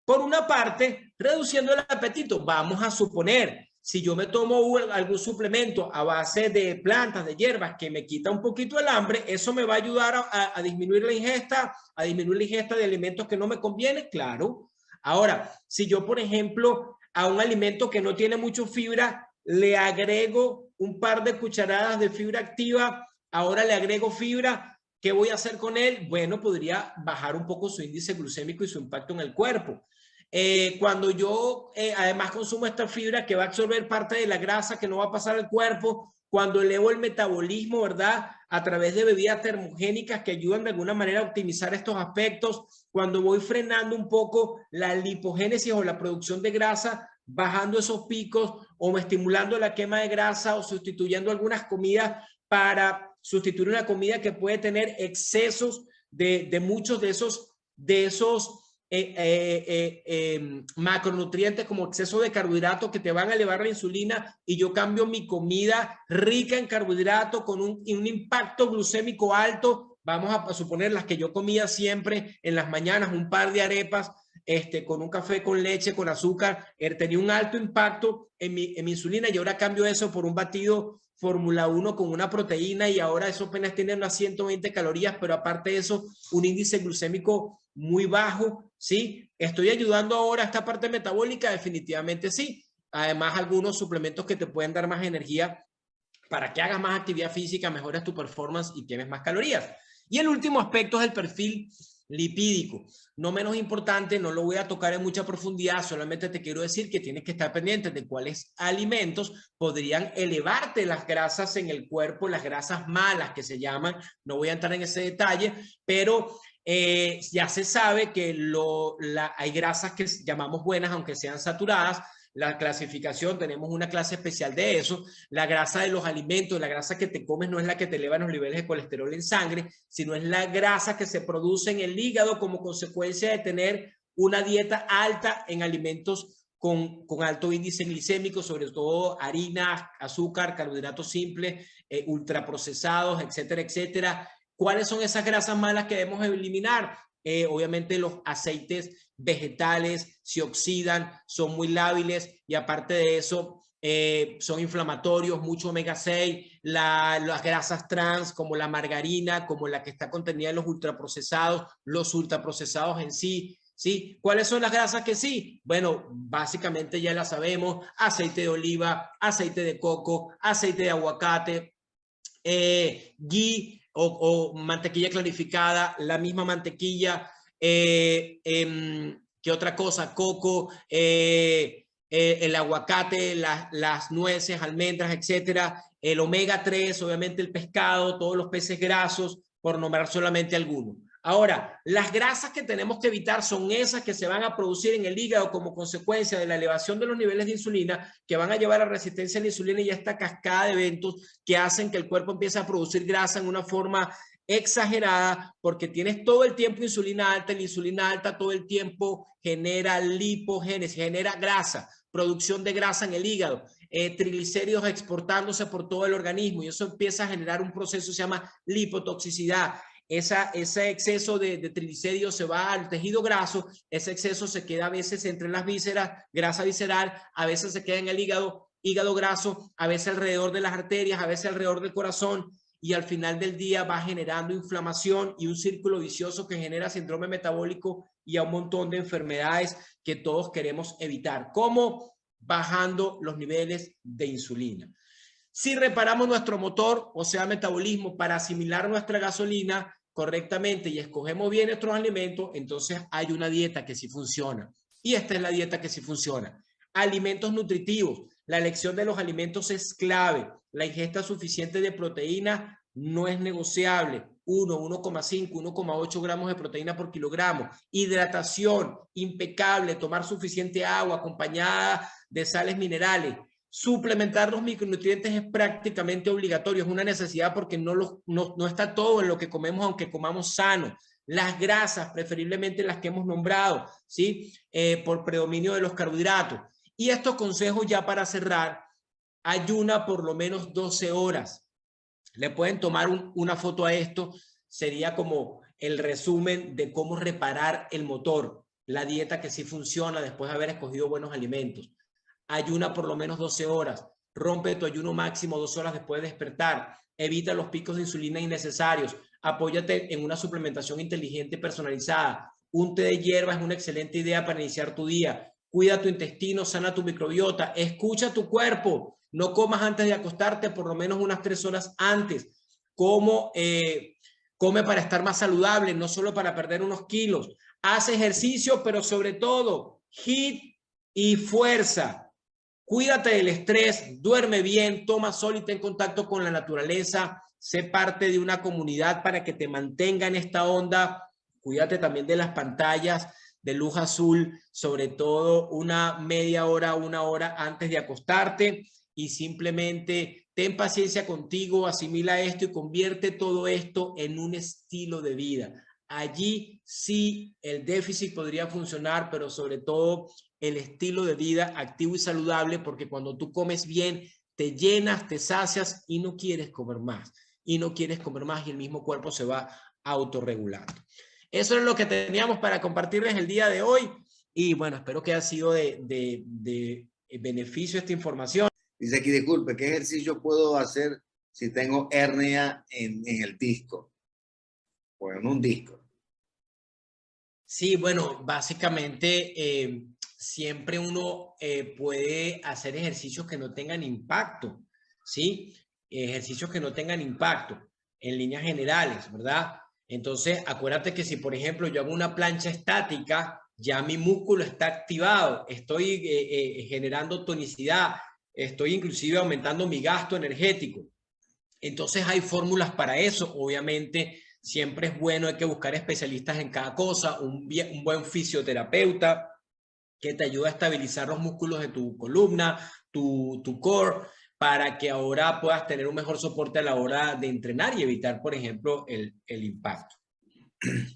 Speaker 1: Por una parte, reduciendo el apetito. Vamos a suponer, si yo me tomo algún suplemento a base de plantas, de hierbas, que me quita un poquito el hambre, eso me va a ayudar a disminuir la ingesta, de alimentos que no me convienen, claro. Ahora, si yo, por ejemplo, a un alimento que no tiene mucho fibra, le agrego un par de cucharadas de fibra activa, ahora le agrego fibra, ¿qué voy a hacer con él? Bueno, podría bajar un poco su índice glucémico y su impacto en el cuerpo. Cuando yo además consumo esta fibra que va a absorber parte de la grasa que no va a pasar al cuerpo, cuando elevo el metabolismo, ¿verdad? A través de bebidas termogénicas que ayudan de alguna manera a optimizar estos aspectos, cuando voy frenando un poco la lipogénesis o la producción de grasa, bajando esos picos o estimulando la quema de grasa o sustituyendo algunas comidas para sustituir una comida que puede tener excesos de muchos de esos macronutrientes como exceso de carbohidratos que te van a elevar la insulina, y yo cambio mi comida rica en carbohidratos con un impacto glucémico alto vamos a suponer las que yo comía siempre en las mañanas, un par de arepas, con un café con leche, con azúcar, tenía un alto impacto en mi insulina, y ahora cambio eso por un batido Fórmula 1 con una proteína, y ahora eso apenas tiene unas 120 calorías, pero aparte de eso, un índice glucémico muy bajo, ¿sí? ¿Estoy ayudando ahora a esta parte metabólica? Definitivamente sí. Además, algunos suplementos que te pueden dar más energía para que hagas más actividad física, mejoras tu performance y quemes más calorías. Y el último aspecto es el perfil lipídico. No menos importante, no lo voy a tocar en mucha profundidad, solamente te quiero decir que tienes que estar pendiente de cuáles alimentos podrían elevarte las grasas en el cuerpo, las grasas malas que se llaman. No voy a entrar en ese detalle, pero ya se sabe que hay grasas que llamamos buenas, aunque sean saturadas. La clasificación, tenemos una clase especial de eso. La grasa de los alimentos, la grasa que te comes no es la que te eleva los niveles de colesterol en sangre, sino es la grasa que se produce en el hígado como consecuencia de tener una dieta alta en alimentos con alto índice glicémico, sobre todo harina, azúcar, carbohidratos simples, ultraprocesados, etcétera, etcétera. ¿Cuáles son esas grasas malas que debemos eliminar? Obviamente los aceites vegetales se oxidan, son muy lábiles, y aparte de eso son inflamatorios, mucho omega 6, las grasas trans como la margarina, como la que está contenida en los ultraprocesados en sí. ¿Sí? ¿Cuáles son las grasas que sí? Bueno, básicamente ya las sabemos: aceite de oliva, aceite de coco, aceite de aguacate, ghee o mantequilla clarificada, la misma mantequilla, ¿qué otra cosa? Coco, el aguacate, las nueces, almendras, etcétera, el omega 3, obviamente el pescado, todos los peces grasos, por nombrar solamente algunos. Ahora, las grasas que tenemos que evitar son esas que se van a producir en el hígado como consecuencia de la elevación de los niveles de insulina, que van a llevar a resistencia a la insulina y a esta cascada de eventos que hacen que el cuerpo empiece a producir grasa en una forma exagerada, porque tienes todo el tiempo insulina alta, y la insulina alta todo el tiempo genera lipogénesis, genera grasa, producción de grasa en el hígado, triglicéridos exportándose por todo el organismo, y eso empieza a generar un proceso que se llama lipotoxicidad. Ese exceso de triglicéridos se va al tejido graso, ese exceso se queda a veces entre las vísceras, grasa visceral, a veces se queda en el hígado, hígado graso, a veces alrededor de las arterias, a veces alrededor del corazón, y al final del día va generando inflamación y un círculo vicioso que genera síndrome metabólico y a un montón de enfermedades que todos queremos evitar, como bajando los niveles de insulina. Si reparamos nuestro motor, o sea, metabolismo, para asimilar nuestra gasolina correctamente y escogemos bien nuestros alimentos, entonces hay una dieta que sí funciona. Y esta es la dieta que sí funciona. Alimentos nutritivos. La elección de los alimentos es clave. La ingesta suficiente de proteína no es negociable. 1,5, 1,8 gramos de proteína por kilogramo. Hidratación impecable. Tomar suficiente agua acompañada de sales minerales. Suplementar los micronutrientes es prácticamente obligatorio, es una necesidad, porque no está todo en lo que comemos, aunque comamos sano. Las grasas, preferiblemente las que hemos nombrado, ¿sí? Por predominio de los carbohidratos. Y estos consejos, ya para cerrar: ayuna por lo menos 12 horas. Le pueden tomar una foto a esto, sería como el resumen de cómo reparar el motor, la dieta que sí funciona después de haber escogido buenos alimentos. Ayuna por lo menos 12 horas, rompe tu ayuno máximo 2 horas después de despertar, evita los picos de insulina innecesarios, apóyate en una suplementación inteligente y personalizada. Un té de hierba es una excelente idea para iniciar tu día. Cuida tu intestino, sana tu microbiota, escucha tu cuerpo. No comas antes de acostarte, por lo menos unas 3 horas antes. Come para estar más saludable, no solo para perder unos kilos. Haz ejercicio, pero sobre todo, HIIT y fuerza. Cuídate del estrés, duerme bien, toma sol y ten contacto con la naturaleza. Sé parte de una comunidad para que te mantenga en esta onda. Cuídate también de las pantallas de luz azul, sobre todo una media hora, 1 hora antes de acostarte, y simplemente ten paciencia contigo, asimila esto y convierte todo esto en un estilo de vida. Allí sí el déficit podría funcionar, pero sobre todo el estilo de vida activo y saludable, porque cuando tú comes bien, te llenas, te sacias y no quieres comer más. Y no quieres comer más, y el mismo cuerpo se va autorregulando. Eso es lo que teníamos para compartirles el día de hoy. Y bueno, espero que haya sido de beneficio esta información.
Speaker 2: Dice aquí, disculpe, ¿qué ejercicio puedo hacer si tengo hernia en el disco? O en un disco.
Speaker 1: Sí, bueno, básicamente siempre uno puede hacer ejercicios que no tengan impacto, ¿sí? Ejercicios que no tengan impacto en líneas generales, ¿verdad? Entonces, acuérdate que si, por ejemplo, yo hago una plancha estática, ya mi músculo está activado, estoy generando tonicidad, estoy inclusive aumentando mi gasto energético. Entonces hay fórmulas para eso, obviamente. Siempre es bueno, hay que buscar especialistas en cada cosa, un buen fisioterapeuta que te ayude a estabilizar los músculos de tu columna, tu core, para que ahora puedas tener un mejor soporte a la hora de entrenar y evitar, por ejemplo, el impacto.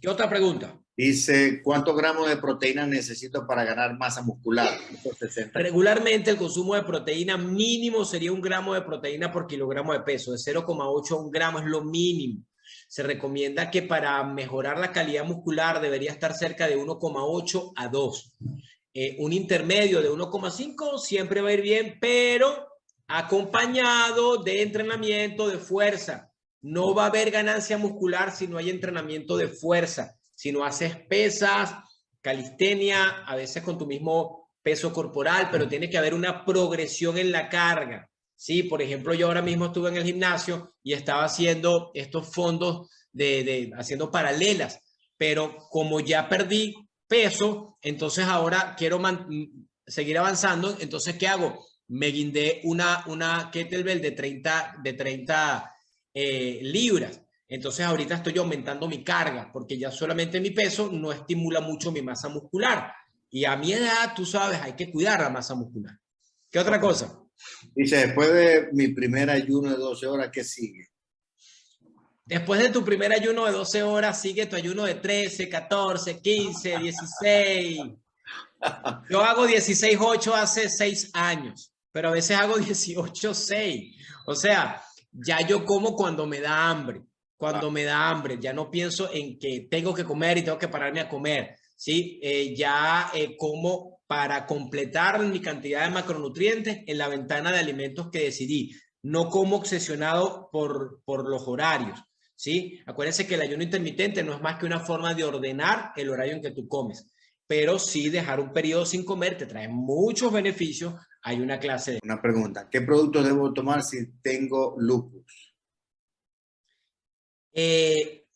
Speaker 1: ¿Qué otra pregunta?
Speaker 2: Dice, ¿cuántos gramos de proteína necesito para ganar masa muscular? 160.
Speaker 1: Regularmente el consumo de proteína mínimo sería 1 gramo de proteína por kilogramo de peso. De 0,8 a 1 gramo es lo mínimo. Se recomienda que para mejorar la calidad muscular debería estar cerca de 1,8 a 2. Un intermedio de 1,5 siempre va a ir bien, pero acompañado de entrenamiento de fuerza. No va a haber ganancia muscular si no hay entrenamiento de fuerza. Si no haces pesas, calistenia, a veces con tu mismo peso corporal, pero tiene que haber una progresión en la carga. Sí, por ejemplo, yo ahora mismo estuve en el gimnasio y estaba haciendo estos fondos haciendo paralelas, pero como ya perdí peso, entonces ahora quiero seguir avanzando, entonces ¿qué hago? Me guindé una kettlebell de 30 libras. Entonces ahorita estoy aumentando mi carga porque ya solamente mi peso no estimula mucho mi masa muscular. Y a mi edad, tú sabes, hay que cuidar la masa muscular. ¿Qué otra cosa?
Speaker 2: Dice, después de mi primer ayuno de 12 horas, ¿qué sigue?
Speaker 1: Después de tu primer ayuno de 12 horas, sigue tu ayuno de 13, 14, 15, 16. Yo hago 16-8 hace 6 años, pero a veces hago 18-6. O sea, ya yo como cuando me da hambre. Cuando me da hambre, ya no pienso en que tengo que comer y tengo que pararme a comer. ¿Sí? Ya como para completar mi cantidad de macronutrientes en la ventana de alimentos que decidí. No como obsesionado por los horarios. ¿Sí? Acuérdense que el ayuno intermitente no es más que una forma de ordenar el horario en que tú comes. Pero sí dejar un periodo sin comer te trae muchos beneficios. Hay una clase de...
Speaker 2: Una pregunta, ¿qué productos debo tomar si tengo lupus?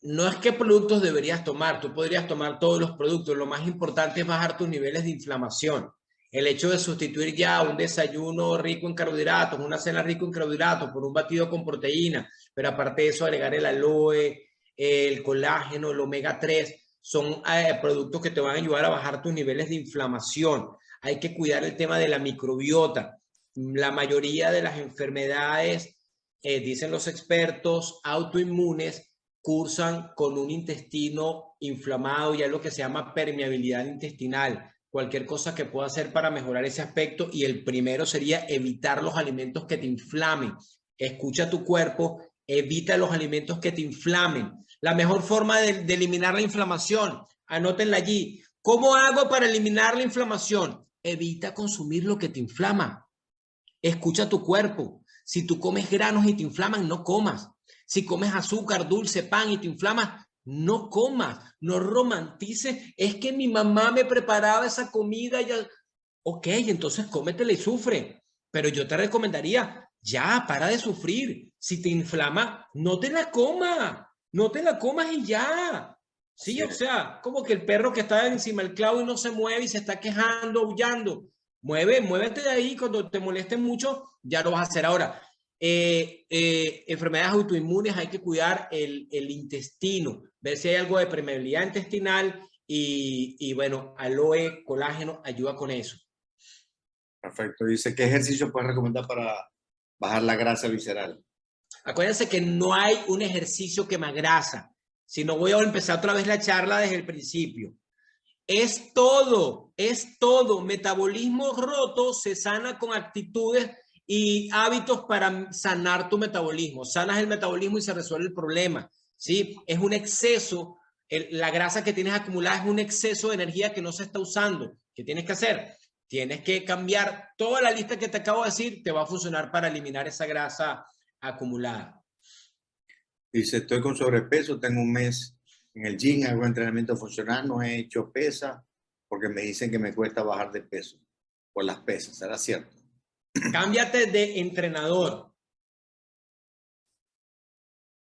Speaker 1: No es qué productos deberías tomar, tú podrías tomar todos los productos, lo más importante es bajar tus niveles de inflamación. El hecho de sustituir ya un desayuno rico en carbohidratos, una cena rica en carbohidratos por un batido con proteína, pero aparte de eso agregar el aloe, el colágeno, el omega 3, son productos que te van a ayudar a bajar tus niveles de inflamación. Hay que cuidar el tema de la microbiota. La mayoría de las enfermedades, dicen los expertos, autoinmunes, cursan con un intestino inflamado, ya lo que se llama permeabilidad intestinal. Cualquier cosa que pueda hacer para mejorar ese aspecto, y el primero sería evitar los alimentos que te inflamen. Escucha tu cuerpo, evita los alimentos que te inflamen. La mejor forma de eliminar la inflamación, anótenla allí. ¿Cómo hago para eliminar la inflamación? Evita consumir lo que te inflama. Escucha tu cuerpo. Si tú comes granos y te inflaman, no comas. Si comes azúcar, dulce, pan y te inflamas, no comas. No romantices. Es que mi mamá me preparaba esa comida y ya... Ok, entonces cómetela y sufre. Pero yo te recomendaría, ya, para de sufrir. Si te inflama, no te la comas. No te la comas y ya. Sí, o sea, como que el perro que está encima del clavo y no se mueve y se está quejando, aullando. Muévete de ahí. Cuando te moleste mucho, ya lo vas a hacer ahora. Enfermedades autoinmunes, hay que cuidar el intestino, ver si hay algo de permeabilidad intestinal y bueno, aloe, colágeno, ayuda con eso.
Speaker 2: Perfecto. Dice, ¿qué ejercicio puedes recomendar para bajar la grasa visceral?
Speaker 1: Acuérdense que no hay un ejercicio que me agrasa. Si no, voy a empezar otra vez la charla desde el principio. Es todo. Metabolismo roto se sana con actitudes y hábitos para sanar tu metabolismo. Sanas el metabolismo y se resuelve el problema. ¿sí? Es un exceso, la grasa que tienes acumulada es un exceso de energía que no se está usando. ¿Qué tienes que hacer? Tienes que cambiar toda la lista que te acabo de decir, te va a funcionar para eliminar esa grasa acumulada.
Speaker 2: Dice, estoy con sobrepeso, tengo un mes en el gym, hago entrenamiento funcional, no he hecho pesa porque me dicen que me cuesta bajar de peso por las pesas, ¿será cierto?
Speaker 1: Cámbiate de entrenador.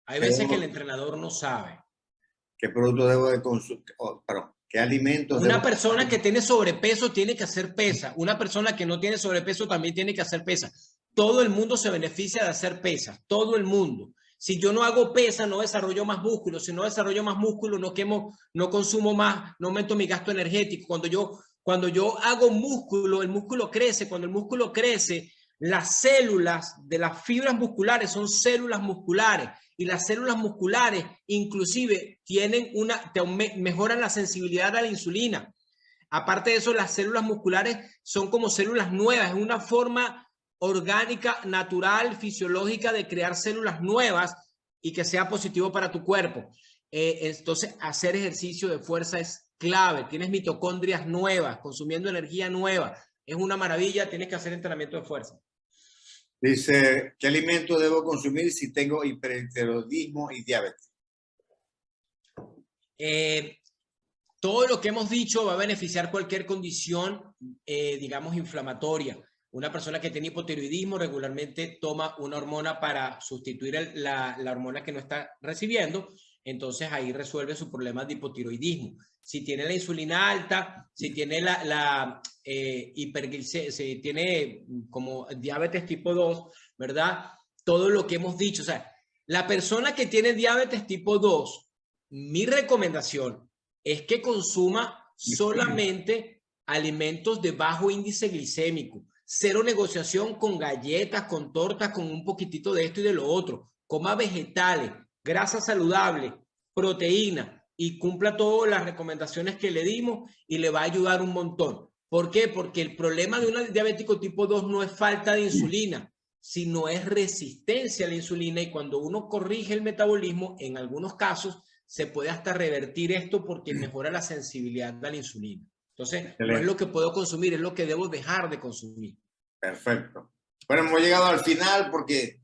Speaker 1: Hay veces que el entrenador no sabe.
Speaker 2: ¿Qué producto debo de consumir? Perdón, ¿qué alimentos
Speaker 1: Una
Speaker 2: debo
Speaker 1: persona que
Speaker 2: consumir?
Speaker 1: tiene sobrepeso tiene que hacer pesa. Una persona que no tiene sobrepeso también tiene que hacer pesa. Todo el mundo se beneficia de hacer pesas. Todo el mundo. Si yo no hago pesa, no desarrollo más músculo. Si no desarrollo más músculo, no quemo, no consumo más, no aumento mi gasto energético. Cuando yo hago músculo, el músculo crece. Cuando el músculo crece, las células de las fibras musculares son células musculares. Y las células musculares inclusive mejoran la sensibilidad a la insulina. Aparte de eso, las células musculares son como células nuevas, es una forma orgánica, natural, fisiológica de crear células nuevas y que sea positivo para tu cuerpo. Entonces, hacer ejercicio de fuerza es clave. Tienes mitocondrias nuevas, consumiendo energía nueva. Es una maravilla, tienes que hacer entrenamiento de fuerza.
Speaker 2: Dice, ¿qué alimento debo consumir si tengo hipertiroidismo y diabetes?
Speaker 1: Todo lo que hemos dicho va a beneficiar cualquier condición, digamos, inflamatoria. Una persona que tiene hipotiroidismo regularmente toma una hormona para sustituir la hormona que no está recibiendo, entonces ahí resuelve su problema de hipotiroidismo. Si tiene la insulina alta, si tiene si tiene como diabetes tipo 2, ¿verdad? Todo lo que hemos dicho, o sea, la persona que tiene diabetes tipo 2, mi recomendación es que consuma solamente alimentos de bajo índice glicémico. Cero negociación con galletas, con tortas, con un poquitito de esto y de lo otro. Coma vegetales, grasa saludable, proteína y cumpla todas las recomendaciones que le dimos y le va a ayudar un montón. ¿Por qué? Porque el problema de un diabético tipo 2 no es falta de insulina, sino es resistencia a la insulina, y cuando uno corrige el metabolismo, en algunos casos, se puede hasta revertir esto porque mejora la sensibilidad a la insulina. Entonces,
Speaker 2: Excelente.
Speaker 1: no es lo que puedo consumir, es lo que debo dejar de consumir.
Speaker 2: Perfecto. Bueno, hemos llegado al final porque